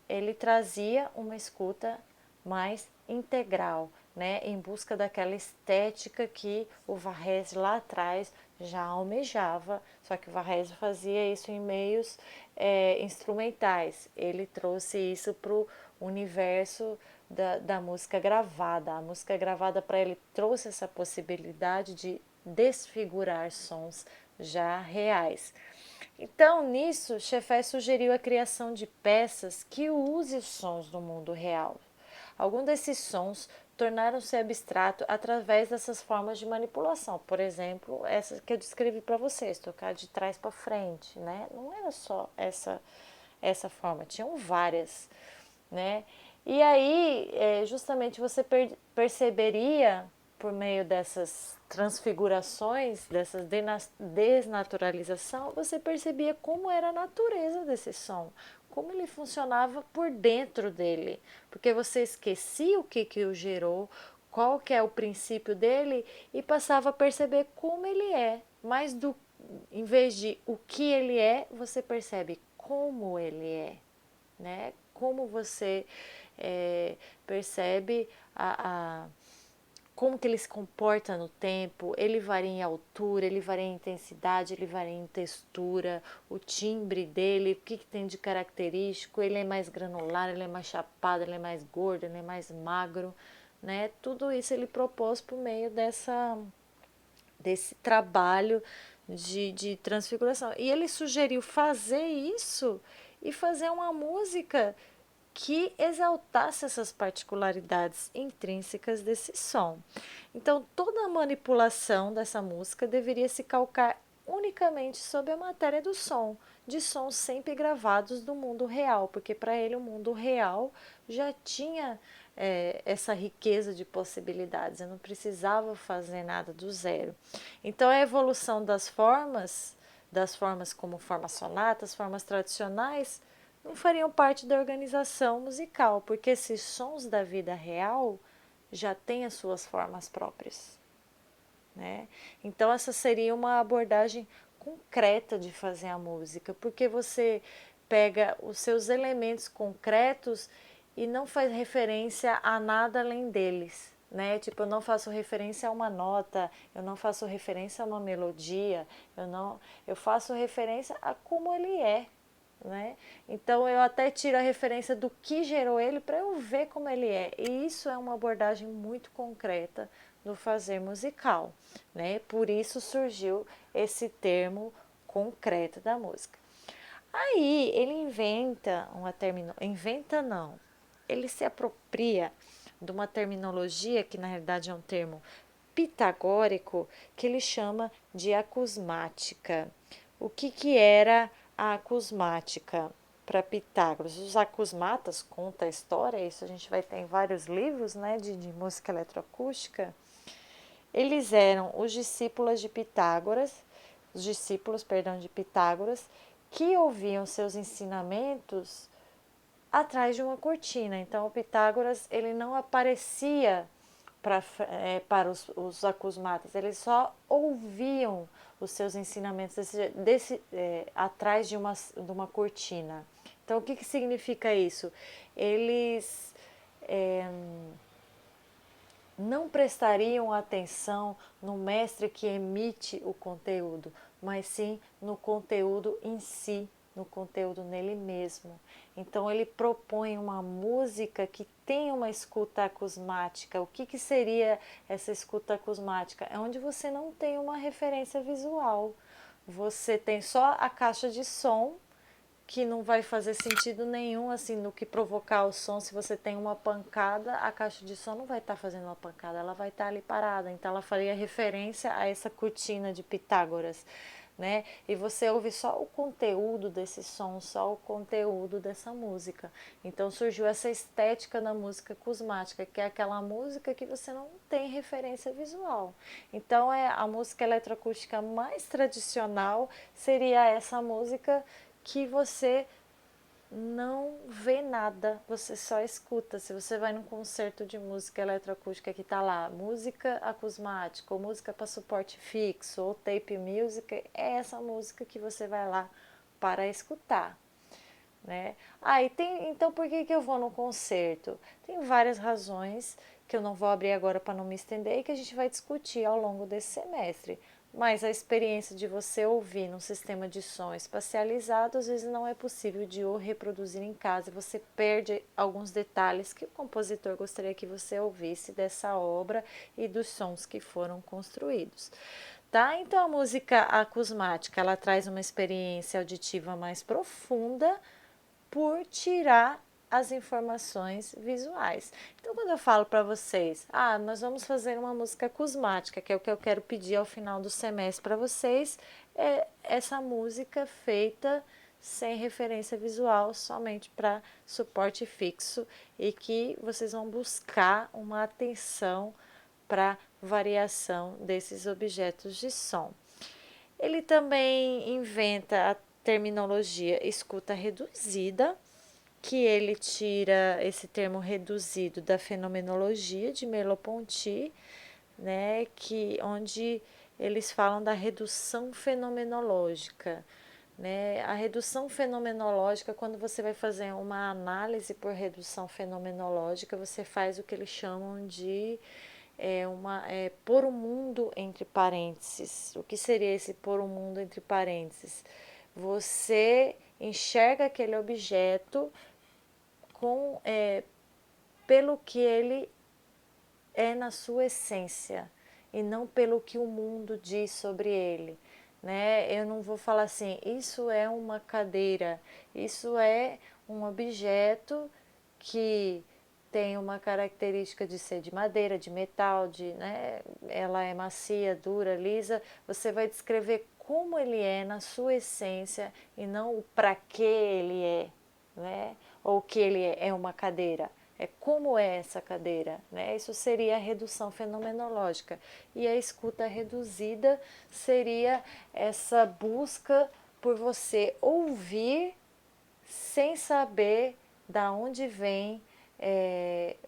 S1: ele trazia uma escuta mais integral, né, em busca daquela estética que o Varese lá atrás já almejava, só que o Varese fazia isso em meios instrumentais. Ele trouxe isso para o universo da música gravada. A música gravada para ele trouxe essa possibilidade de desfigurar sons já reais. Então, nisso, Chefé sugeriu a criação de peças que use os sons do mundo real. Alguns desses sons tornaram-se abstratos através dessas formas de manipulação. Por exemplo, essa que eu descrevi para vocês, tocar de trás para frente, né? Não era só essa forma, tinham várias, né? E aí, justamente você perceberia por meio dessas transfigurações, dessa desnaturalização, você percebia como era a natureza desse som, como ele funcionava por dentro dele, porque você esquecia o que o gerou, qual que é o princípio dele e passava a perceber como ele é, mas em vez de o que ele é, você percebe como ele é, né? Como você percebe como que ele se comporta no tempo, ele varia em altura, ele varia em intensidade, ele varia em textura, o timbre dele, o que tem de característico, ele é mais granular, ele é mais chapado, ele é mais gordo, ele é mais magro, né? Tudo isso ele propôs por meio desse trabalho de transfiguração. E ele sugeriu fazer isso e fazer uma música que exaltasse essas particularidades intrínsecas desse som. Então, toda a manipulação dessa música deveria se calcar unicamente sobre a matéria do som, de sons sempre gravados do mundo real, porque para ele o mundo real já tinha essa riqueza de possibilidades, eu não precisava fazer nada do zero. Então, a evolução das formas como formas sonatas, formas tradicionais, não fariam parte da organização musical, porque esses sons da vida real já têm as suas formas próprias, né? Então essa seria uma abordagem concreta de fazer a música, porque você pega os seus elementos concretos e não faz referência a nada além deles, né? Tipo, eu não faço referência a uma nota, eu não faço referência a uma melodia, eu faço referência a como ele é, né? Então eu até tiro a referência do que gerou ele para eu ver como ele é. E isso é uma abordagem muito concreta do fazer musical, né? Por isso surgiu esse termo concreto da música. Aí ele inventa uma inventa não. Ele se apropria de uma terminologia que na realidade é um termo pitagórico que ele chama de acusmática. O que era a acusmática para Pitágoras? Os acusmatas conta a história, isso a gente vai ter em vários livros, né, de música eletroacústica. Eles eram os discípulos, perdão, de Pitágoras, que ouviam seus ensinamentos atrás de uma cortina. Então, o Pitágoras ele não aparecia para os acusmatas, eles só ouviam os seus ensinamentos atrás de uma cortina. Então, o que significa isso? Eles não prestariam atenção no mestre que emite o conteúdo, mas sim no conteúdo em si, no conteúdo nele mesmo. Então ele propõe uma música que tem uma escuta acusmática. O que seria essa escuta acusmática? É onde você não tem uma referência visual. Você tem só a caixa de som, que não vai fazer sentido nenhum, assim, no que provocar o som. Se você tem uma pancada, a caixa de som não vai estar fazendo uma pancada, ela vai estar ali parada. Então ela faria referência a essa cortina de Pitágoras, né? E você ouve só o conteúdo desse som, só o conteúdo dessa música. Então surgiu essa estética na música acusmática, que é aquela música que você não tem referência visual. Então é a música eletroacústica mais tradicional seria essa música que você não vê nada, você só escuta. Se você vai num concerto de música eletroacústica que tá lá, música acusmática, ou música para suporte fixo, ou tape music, é essa música que você vai lá para escutar, né? Então por que eu vou no concerto? Tem várias razões que eu não vou abrir agora para não me estender e que a gente vai discutir ao longo desse semestre. Mas a experiência de você ouvir num sistema de som espacializado, às vezes não é possível de o reproduzir em casa. Você perde alguns detalhes que o compositor gostaria que você ouvisse dessa obra e dos sons que foram construídos. Tá? Então a música acusmática, ela traz uma experiência auditiva mais profunda por tirar as informações visuais. Então, quando eu falo para vocês, nós vamos fazer uma música acusmática, que é o que eu quero pedir ao final do semestre para vocês, é essa música feita sem referência visual, somente para suporte fixo, e que vocês vão buscar uma atenção para variação desses objetos de som. Ele também inventa a terminologia escuta reduzida, que ele tira esse termo reduzido da fenomenologia de Merleau-Ponty, né, onde eles falam da redução fenomenológica. Né? A redução fenomenológica, quando você vai fazer uma análise por redução fenomenológica, você faz o que eles chamam de pôr o mundo entre parênteses. O que seria esse pôr o mundo entre parênteses? Você enxerga aquele objeto pelo que ele é na sua essência e não pelo que o mundo diz sobre ele. Né? Eu não vou falar assim, isso é uma cadeira, isso é um objeto que tem uma característica de ser de madeira, de metal, né? Ela é macia, dura, lisa. Você vai descrever como ele é na sua essência e não o para que ele é, né? Ou que ele é uma cadeira. É como é essa cadeira, né? Isso seria a redução fenomenológica. E a escuta reduzida seria essa busca por você ouvir sem saber da onde vem,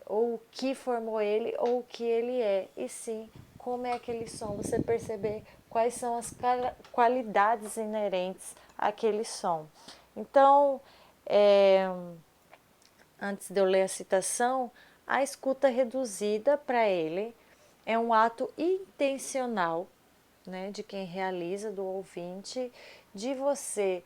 S1: ou o que formou ele, ou o que ele é, e sim como é aquele som, você perceber quais são as qualidades inerentes àquele som. Então, antes de eu ler a citação, a escuta reduzida para ele é um ato intencional, né, de quem realiza, do ouvinte, de você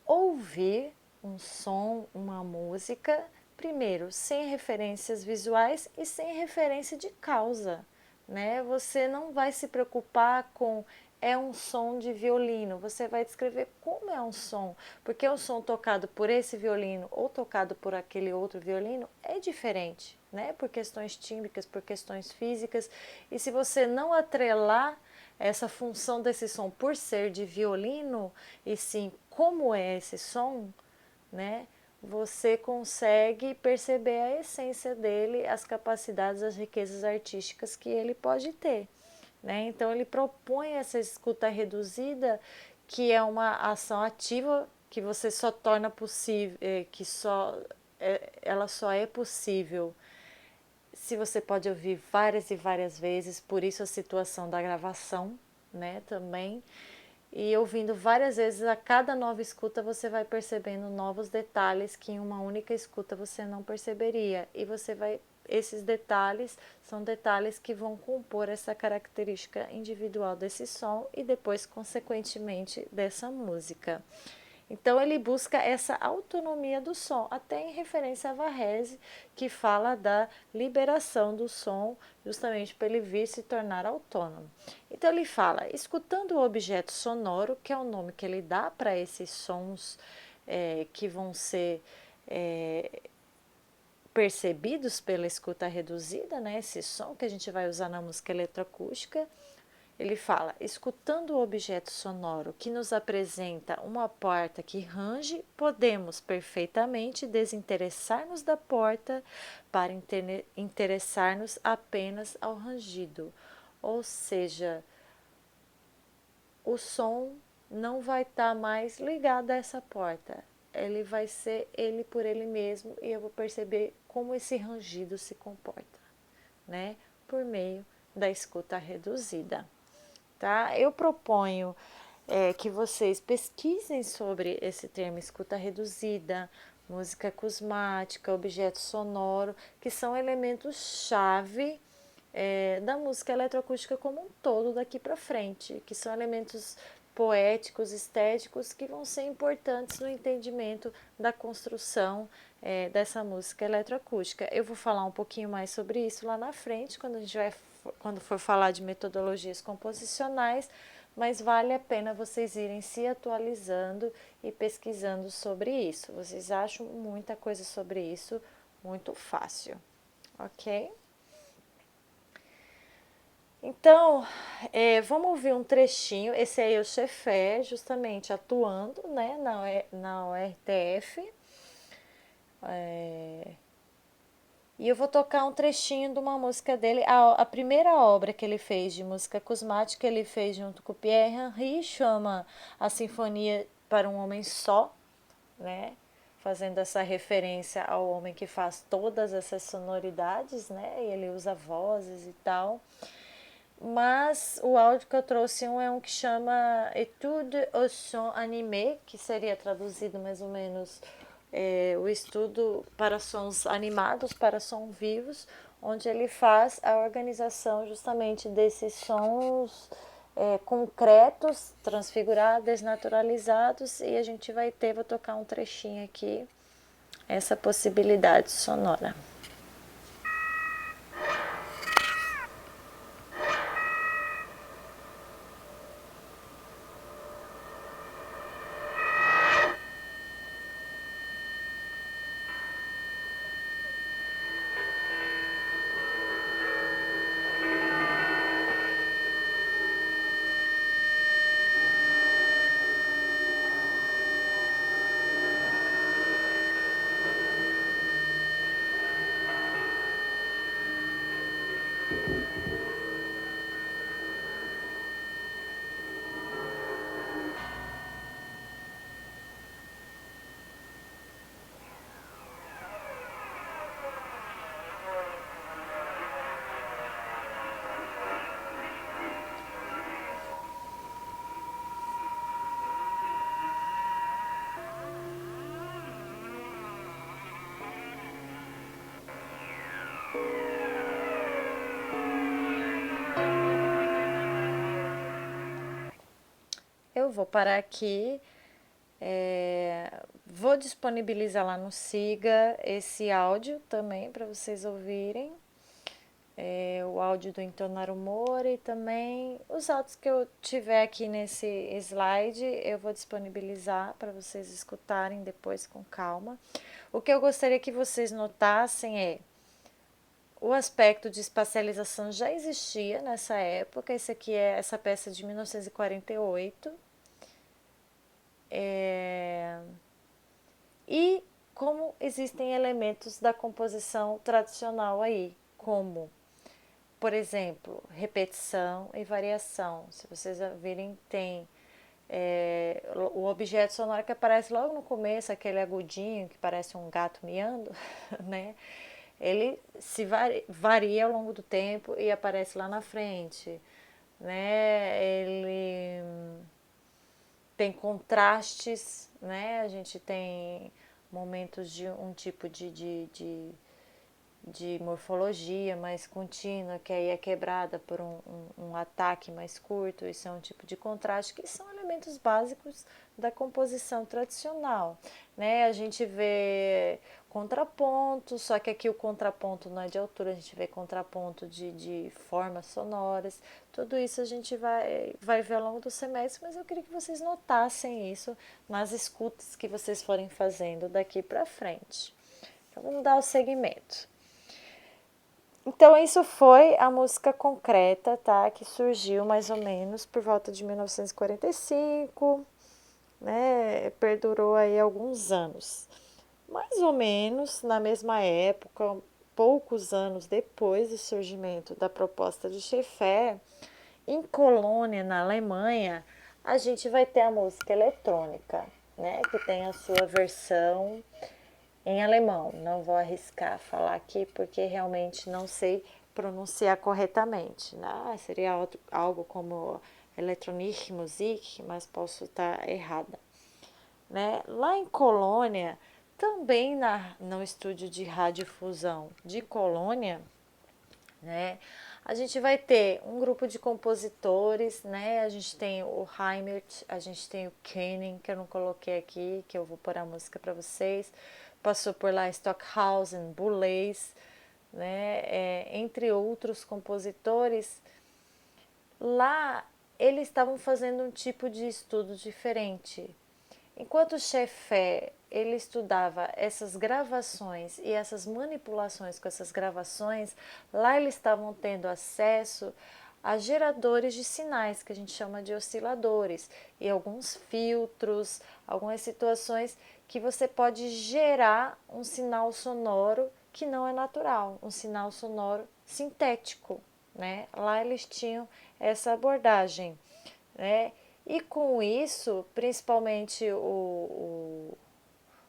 S1: ouvir um som, uma música, primeiro, sem referências visuais e sem referência de causa, né? Você não vai se preocupar com é um som de violino, você vai descrever como é um som, porque o som tocado por esse violino ou tocado por aquele outro violino é diferente, né? Por questões tímbricas, por questões físicas, e se você não atrelar essa função desse som por ser de violino, e sim como é esse som, né? Você consegue perceber a essência dele, as capacidades, as riquezas artísticas que ele pode ter, né? Então ele propõe essa escuta reduzida, que é uma ação ativa que você só torna possível, ela só é possível se você pode ouvir várias e várias vezes, por isso a situação da gravação, né, também. E ouvindo várias vezes, a cada nova escuta você vai percebendo novos detalhes que em uma única escuta você não perceberia. E você vai, esses detalhes são detalhes que vão compor essa característica individual desse som e depois, consequentemente, dessa música. Então ele busca essa autonomia do som, até em referência a Varese, que fala da liberação do som, justamente para ele vir se tornar autônomo. Então ele fala, escutando o objeto sonoro, que é o nome que ele dá para esses sons que vão ser percebidos pela escuta reduzida, né? Esse som que a gente vai usar na música eletroacústica. Ele fala, escutando o objeto sonoro que nos apresenta uma porta que range, podemos perfeitamente desinteressar-nos da porta para interessar-nos apenas ao rangido. Ou seja, o som não vai estar mais ligado a essa porta. Ele vai ser ele por ele mesmo e eu vou perceber como esse rangido se comporta, né? Por meio da escuta reduzida. Tá? Eu proponho que vocês pesquisem sobre esse termo escuta reduzida, música acusmática, objeto sonoro, que são elementos-chave da música eletroacústica como um todo daqui para frente, que são elementos poéticos, estéticos, que vão ser importantes no entendimento da construção dessa música eletroacústica. Eu vou falar um pouquinho mais sobre isso lá na frente, quando for falar de metodologias composicionais, mas vale a pena vocês irem se atualizando e pesquisando sobre isso. Vocês acham muita coisa sobre isso muito fácil, ok? Então, vamos ouvir um trechinho. Esse aí é o Chefé, justamente atuando, né, na ORTF. E eu vou tocar um trechinho de uma música dele. A primeira obra que ele fez de música cosmática, ele fez junto com o Pierre Henry, chama A Sinfonia para um Homem Só, né? Fazendo essa referência ao homem que faz todas essas sonoridades, né? E ele usa vozes e tal. Mas o áudio que eu trouxe é um que chama Etude au son animé, que seria traduzido mais ou menos o estudo para sons animados, para sons vivos, onde ele faz a organização justamente desses sons concretos, transfigurados, desnaturalizados, e a gente vou tocar um trechinho aqui, essa possibilidade sonora. vou parar aqui. Vou disponibilizar lá no Siga esse áudio também para vocês ouvirem. O áudio do Entonar Humor e também os áudios que eu tiver aqui nesse slide eu vou disponibilizar para vocês escutarem depois com calma. O que eu gostaria que vocês notassem é o aspecto de espacialização já existia nessa época. Esse aqui é essa peça de 1948. E como existem elementos da composição tradicional aí, como, por exemplo, repetição e variação. Se vocês virem, tem o objeto sonoro que aparece logo no começo, aquele agudinho que parece um gato miando, né? Ele se varia ao longo do tempo e aparece lá na frente, né? Ele tem contrastes, né? A gente tem momentos de um tipo de morfologia mais contínua, que aí é quebrada por um ataque mais curto. Isso é um tipo de contraste, que são elementos básicos da composição tradicional, né? A gente vê contraponto, só que aqui o contraponto não é de altura, a gente vê contraponto de formas sonoras. Tudo isso a gente vai ver ao longo do semestre, mas eu queria que vocês notassem isso nas escutas que vocês forem fazendo daqui para frente. Então vamos dar o segmento. Então, isso foi a música concreta, tá? Que surgiu mais ou menos por volta de 1945, né? Perdurou aí alguns anos. Mais ou menos na mesma época, poucos anos depois do surgimento da proposta de Schaeffer, em Colônia, na Alemanha, a gente vai ter a música eletrônica, né? Que tem a sua versão em alemão. Não vou arriscar falar aqui porque realmente não sei pronunciar corretamente, né? Seria algo como Elektronische Musik, mas posso estar errada, né? Lá em Colônia, também no estúdio de radiodifusão de Colônia, né? A gente vai ter um grupo de compositores, né? A gente tem o Heimert, a gente tem o Koenig, que eu não coloquei aqui, que eu vou pôr a música para vocês. Passou por lá Stockhausen, Boulez, né? Entre outros compositores. Lá eles estavam fazendo um tipo de estudo diferente. Enquanto Schaeffer ele estudava essas gravações e essas manipulações com essas gravações, lá eles estavam tendo acesso a geradores de sinais, que a gente chama de osciladores, e alguns filtros, algumas situações que você pode gerar um sinal sonoro que não é natural, um sinal sonoro sintético, né? Lá eles tinham essa abordagem, né? E com isso, principalmente o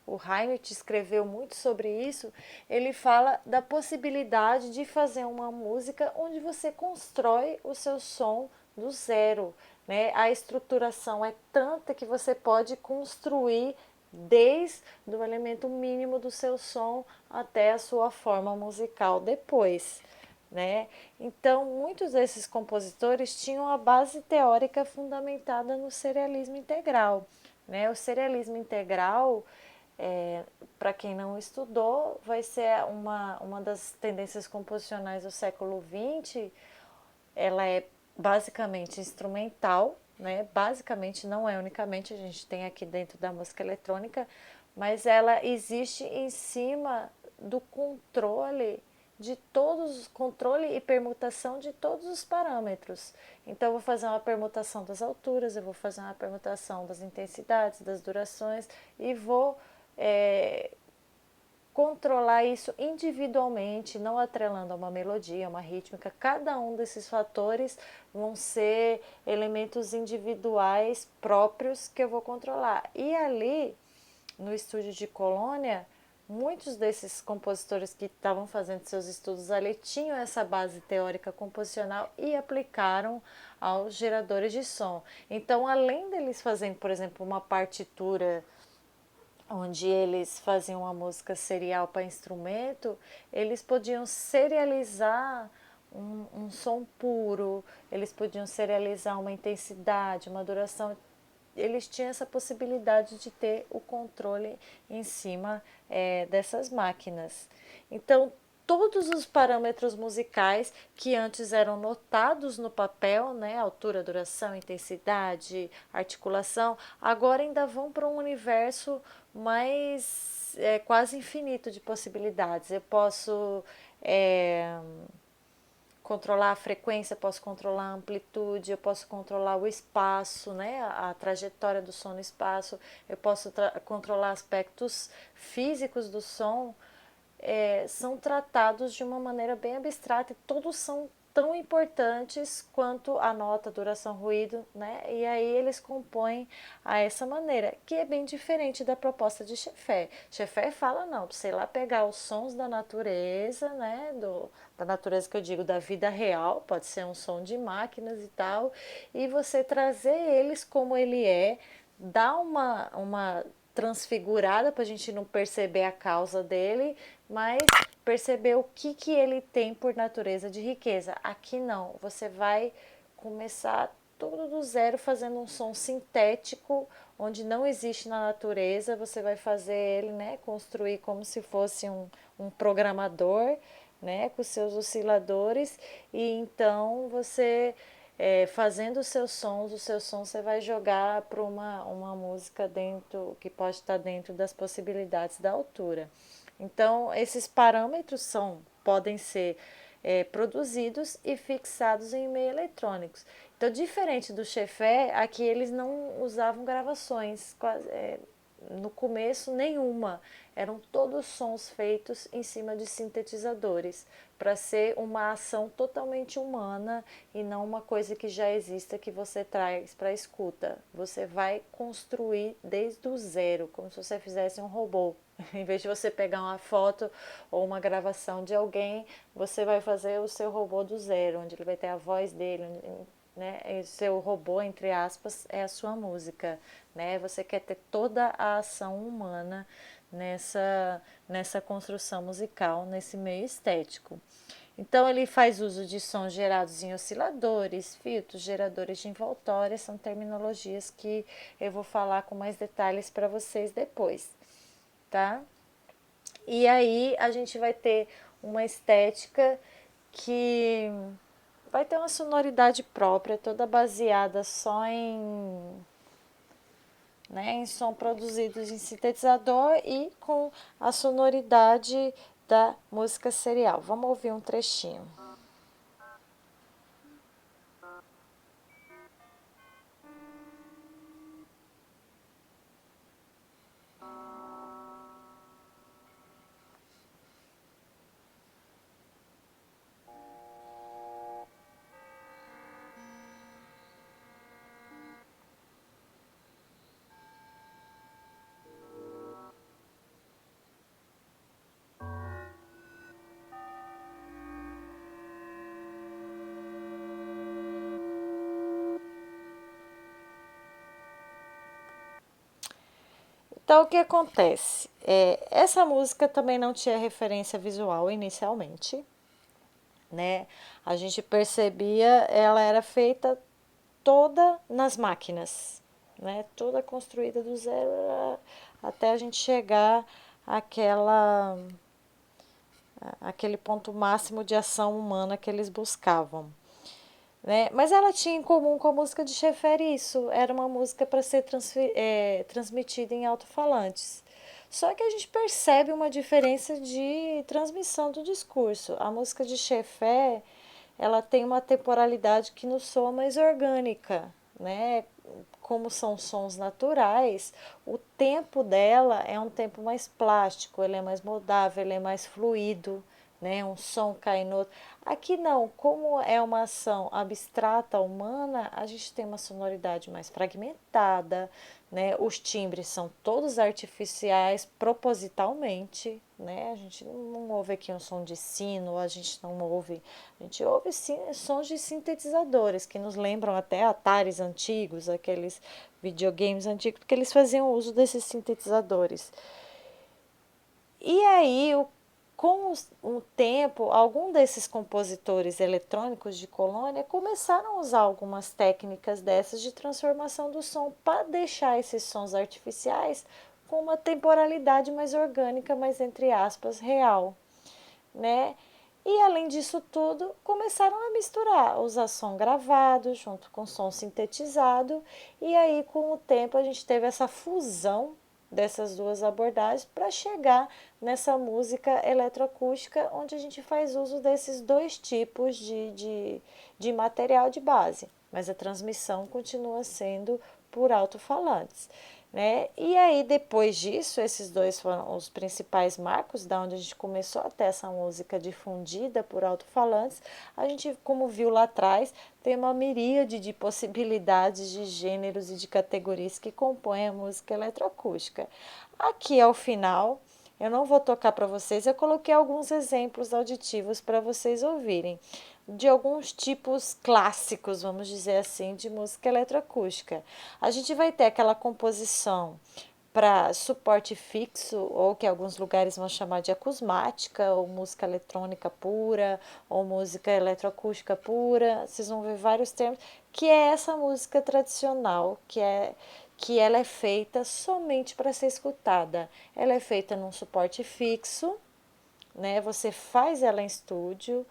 S1: Heinrich escreveu muito sobre isso, ele fala da possibilidade de fazer uma música onde você constrói o seu som do zero, né? A estruturação é tanta que você pode construir desde o elemento mínimo do seu som até a sua forma musical depois, né? Então, muitos desses compositores tinham a base teórica fundamentada no serialismo integral, né? O serialismo integral, para quem não estudou, vai ser uma das tendências composicionais do século XX. Ela é basicamente instrumental, né? Basicamente, não é unicamente, a gente tem aqui dentro da música eletrônica, mas ela existe em cima do controle de todos, controle e permutação de todos os parâmetros. Então, eu vou fazer uma permutação das alturas, eu vou fazer uma permutação das intensidades, das durações e vou controlar isso individualmente, não atrelando a uma melodia, uma rítmica. Cada um desses fatores vão ser elementos individuais próprios que eu vou controlar. E ali, no estúdio de Colônia, muitos desses compositores que estavam fazendo seus estudos ali tinham essa base teórica composicional e aplicaram aos geradores de som. Então, além deles fazerem, por exemplo, uma partitura onde eles faziam uma música serial para instrumento, eles podiam serializar um som puro, eles podiam serializar uma intensidade, uma duração. eles tinham essa possibilidade de ter o controle em cima dessas máquinas. Então, todos os parâmetros musicais que antes eram notados no papel, né, altura, duração, intensidade, articulação, agora ainda vão para um universo mais quase infinito de possibilidades. Eu posso controlar a frequência, posso controlar a amplitude, eu posso controlar o espaço, né, a trajetória do som no espaço, eu posso controlar aspectos físicos do som. São tratados de uma maneira bem abstrata e todos são tão importantes quanto a nota, duração, ruído, né? E aí eles compõem a essa maneira, que é bem diferente da proposta de Schaeffer. Schaeffer fala, não, sei lá, pegar os sons da natureza, né? Da natureza que eu digo, da vida real, pode ser um som de máquinas e tal, e você trazer eles como ele dar uma transfigurada para a gente não perceber a causa dele, mas perceber o que ele tem por natureza de riqueza. Aqui não, você vai começar tudo do zero fazendo um som sintético, onde não existe na natureza, você vai fazer ele, né, construir como se fosse um programador, né, com seus osciladores, e então você fazendo os seus sons você vai jogar para uma música dentro que pode estar dentro das possibilidades da altura. Então, esses parâmetros podem ser produzidos e fixados em meio eletrônicos. Então, diferente do Schaeffer, aqui eles não usavam gravações, no começo nenhuma. Eram todos sons feitos em cima de sintetizadores, para ser uma ação totalmente humana e não uma coisa que já exista que você traz para a escuta. Você vai construir desde o zero, como se você fizesse um robô. Em vez de você pegar uma foto ou uma gravação de alguém, você vai fazer o seu robô do zero, onde ele vai ter a voz dele, né? O seu robô, entre aspas, é a sua música, né? Você quer ter toda a ação humana nessa construção musical, nesse meio estético. Então ele faz uso de sons gerados em osciladores, filtros, geradores de envoltória, são terminologias que eu vou falar com mais detalhes para vocês depois, tá? E aí a gente vai ter uma estética que vai ter uma sonoridade própria, toda baseada só em som produzido em sintetizador e com a sonoridade da música serial. Vamos ouvir um trechinho. Então, o que acontece? Essa música também não tinha referência visual inicialmente, né? A gente percebia, ela era feita toda nas máquinas, né? Toda construída do zero até a gente chegar àquele ponto máximo de ação humana que eles buscavam. Né? Mas ela tinha em comum com a música de Schaeffer isso, era uma música para ser transmitida em alto-falantes. Só que a gente percebe uma diferença de transmissão do discurso. A música de Schaeffer, ela tem uma temporalidade que nos soa mais orgânica, né? Como são sons naturais, o tempo dela é um tempo mais plástico, ele é mais moldável, ele é mais fluido, né? Um som cai no outro. Aqui não, como é uma ação abstrata humana, a gente tem uma sonoridade mais fragmentada, né? Os timbres são todos artificiais propositalmente, né? A gente não ouve aqui um som de sino, a gente ouve sim, sons de sintetizadores que nos lembram até Ataris antigos, aqueles videogames antigos, porque eles faziam uso desses sintetizadores. E aí com o tempo, algum desses compositores eletrônicos de Colônia começaram a usar algumas técnicas dessas de transformação do som para deixar esses sons artificiais com uma temporalidade mais orgânica, mais entre aspas, real, né? E além disso tudo, começaram a misturar, usar som gravado junto com som sintetizado, e aí com o tempo a gente teve essa fusão dessas duas abordagens para chegar nessa música eletroacústica, onde a gente faz uso desses dois tipos de material de base, mas a transmissão continua sendo por alto-falantes. Né? E aí, depois disso, esses dois foram os principais marcos, da onde a gente começou a ter essa música difundida por alto-falantes. A gente, como viu lá atrás, tem uma miríade de possibilidades de gêneros e de categorias que compõem a música eletroacústica. Aqui ao final, eu não vou tocar para vocês, eu coloquei alguns exemplos auditivos para vocês ouvirem, de alguns tipos clássicos, vamos dizer assim, de música eletroacústica. A gente vai ter aquela composição para suporte fixo, ou que alguns lugares vão chamar de acusmática, ou música eletrônica pura, ou música eletroacústica pura, vocês vão ver vários termos, que é essa música tradicional, que ela é feita somente para ser escutada. Ela é feita num suporte fixo, né? Você faz ela em estúdio,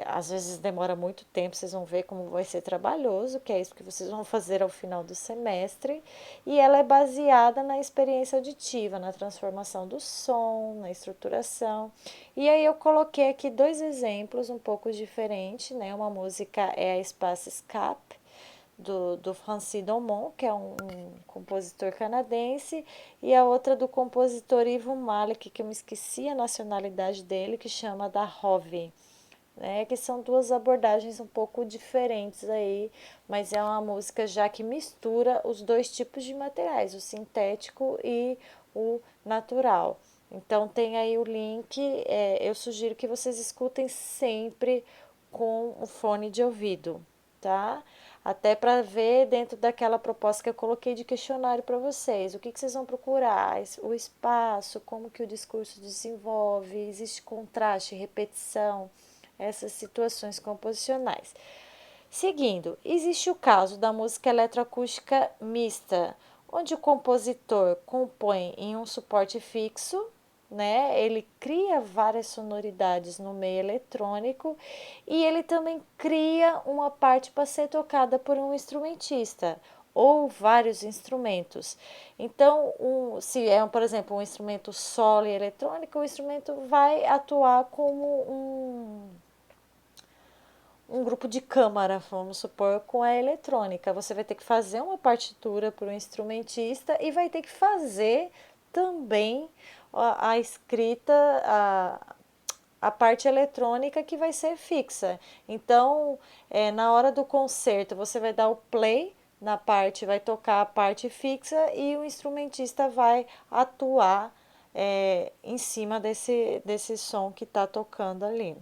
S1: às vezes demora muito tempo, vocês vão ver como vai ser trabalhoso, que é isso que vocês vão fazer ao final do semestre, e ela é baseada na experiência auditiva, na transformação do som, na estruturação. E aí eu coloquei aqui dois exemplos um pouco diferentes, né? Uma música é a Espace Escape, do Francis Domont, que é um compositor canadense, e a outra do compositor Ivo Malik, que eu me esqueci a nacionalidade dele, que chama da Hove, né? Que são duas abordagens um pouco diferentes aí, mas é uma música já que mistura os dois tipos de materiais, o sintético e o natural. Então tem aí o link, eu sugiro que vocês escutem sempre com o fone de ouvido, tá? Até para ver dentro daquela proposta que eu coloquei de questionário para vocês, o que vocês vão procurar, o espaço, como que o discurso desenvolve, existe contraste, repetição, essas situações composicionais. Seguindo, existe o caso da música eletroacústica mista, onde o compositor compõe em um suporte fixo, né? Ele cria várias sonoridades no meio eletrônico e ele também cria uma parte para ser tocada por um instrumentista ou vários instrumentos. Então, se é, por exemplo, um instrumento solo e eletrônico, o instrumento vai atuar como um grupo de câmara, vamos supor, com a eletrônica. Você vai ter que fazer uma partitura para o instrumentista e vai ter que fazer também a escrita, a parte eletrônica que vai ser fixa. Então, na hora do concerto, você vai dar o play na parte, vai tocar a parte fixa e o instrumentista vai atuar em cima desse som que está tocando ali.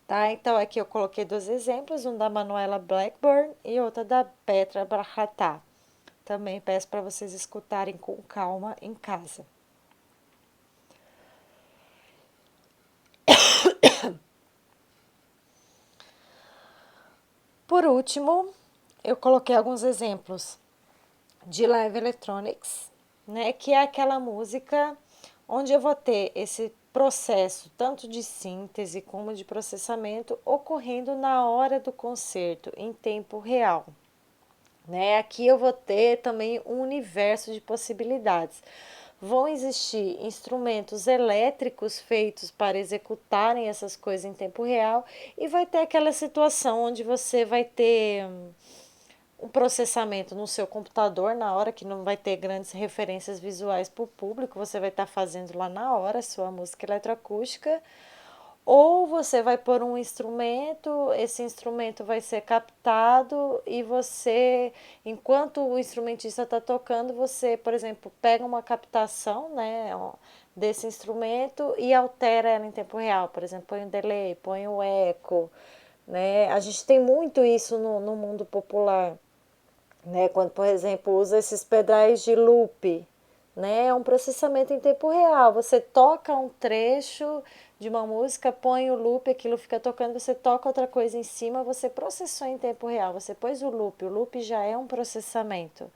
S1: Tá? Então, aqui eu coloquei dois exemplos, um da Manuela Blackburn e outra da Petra Brahata. Também peço para vocês escutarem com calma em casa. Por último, eu coloquei alguns exemplos de live electronics, né, que é aquela música onde eu vou ter esse processo tanto de síntese como de processamento ocorrendo na hora do concerto, em tempo real. Né? Aqui eu vou ter também um universo de possibilidades. Vão existir instrumentos elétricos feitos para executarem essas coisas em tempo real e vai ter aquela situação onde você vai ter um processamento no seu computador na hora, que não vai ter grandes referências visuais para o público, você vai estar fazendo lá na hora a sua música eletroacústica, ou você vai pôr um instrumento, esse instrumento vai ser captado e você, enquanto o instrumentista está tocando, você, por exemplo, pega uma captação, né, desse instrumento e altera ela em tempo real, por exemplo, põe um delay, põe um eco, né? A gente tem muito isso no mundo popular, né? Quando, por exemplo, usa esses pedais de loop, né? É um processamento em tempo real. Você toca um trecho de uma música, põe o loop, aquilo fica tocando, você toca outra coisa em cima, você processou em tempo real. Você pôs o loop já é um processamento,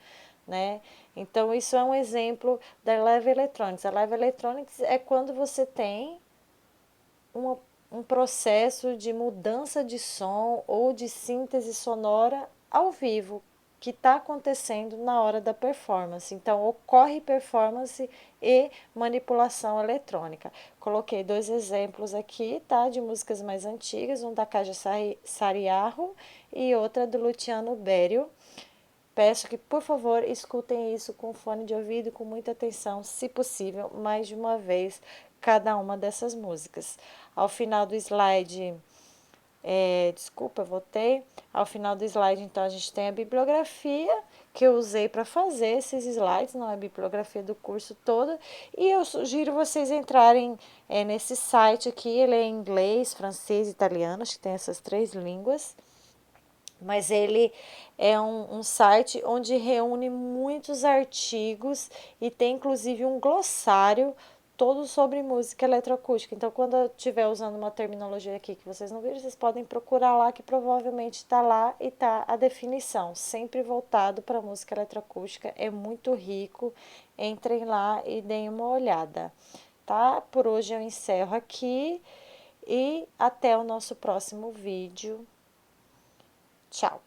S1: né? Então isso é um exemplo da Live Electronics. A Live Electronics é quando você tem uma, um processo de mudança de som ou de síntese sonora ao vivo que está acontecendo na hora da performance. Então, ocorre performance e manipulação eletrônica. Coloquei dois exemplos aqui, tá? De músicas mais antigas, um da Kaja Sariarro e outra do Luciano Berio. Peço que, por favor, escutem isso com fone de ouvido, com muita atenção, se possível, mais de uma vez, cada uma dessas músicas. Ao final do slide, desculpa, eu voltei. Ao final do slide, então, a gente tem a bibliografia que eu usei para fazer esses slides, não é a bibliografia do curso todo. E eu sugiro vocês entrarem nesse site aqui, ele é em inglês, francês e italiano, acho que tem essas três línguas. Mas ele é um site onde reúne muitos artigos e tem inclusive um glossário todo sobre música eletroacústica. Então, quando eu estiver usando uma terminologia aqui que vocês não viram, vocês podem procurar lá que provavelmente está lá e está a definição, sempre voltado para música eletroacústica. É muito rico. Entrem lá e deem uma olhada. Tá? Por hoje eu encerro aqui e até o nosso próximo vídeo. Tchau!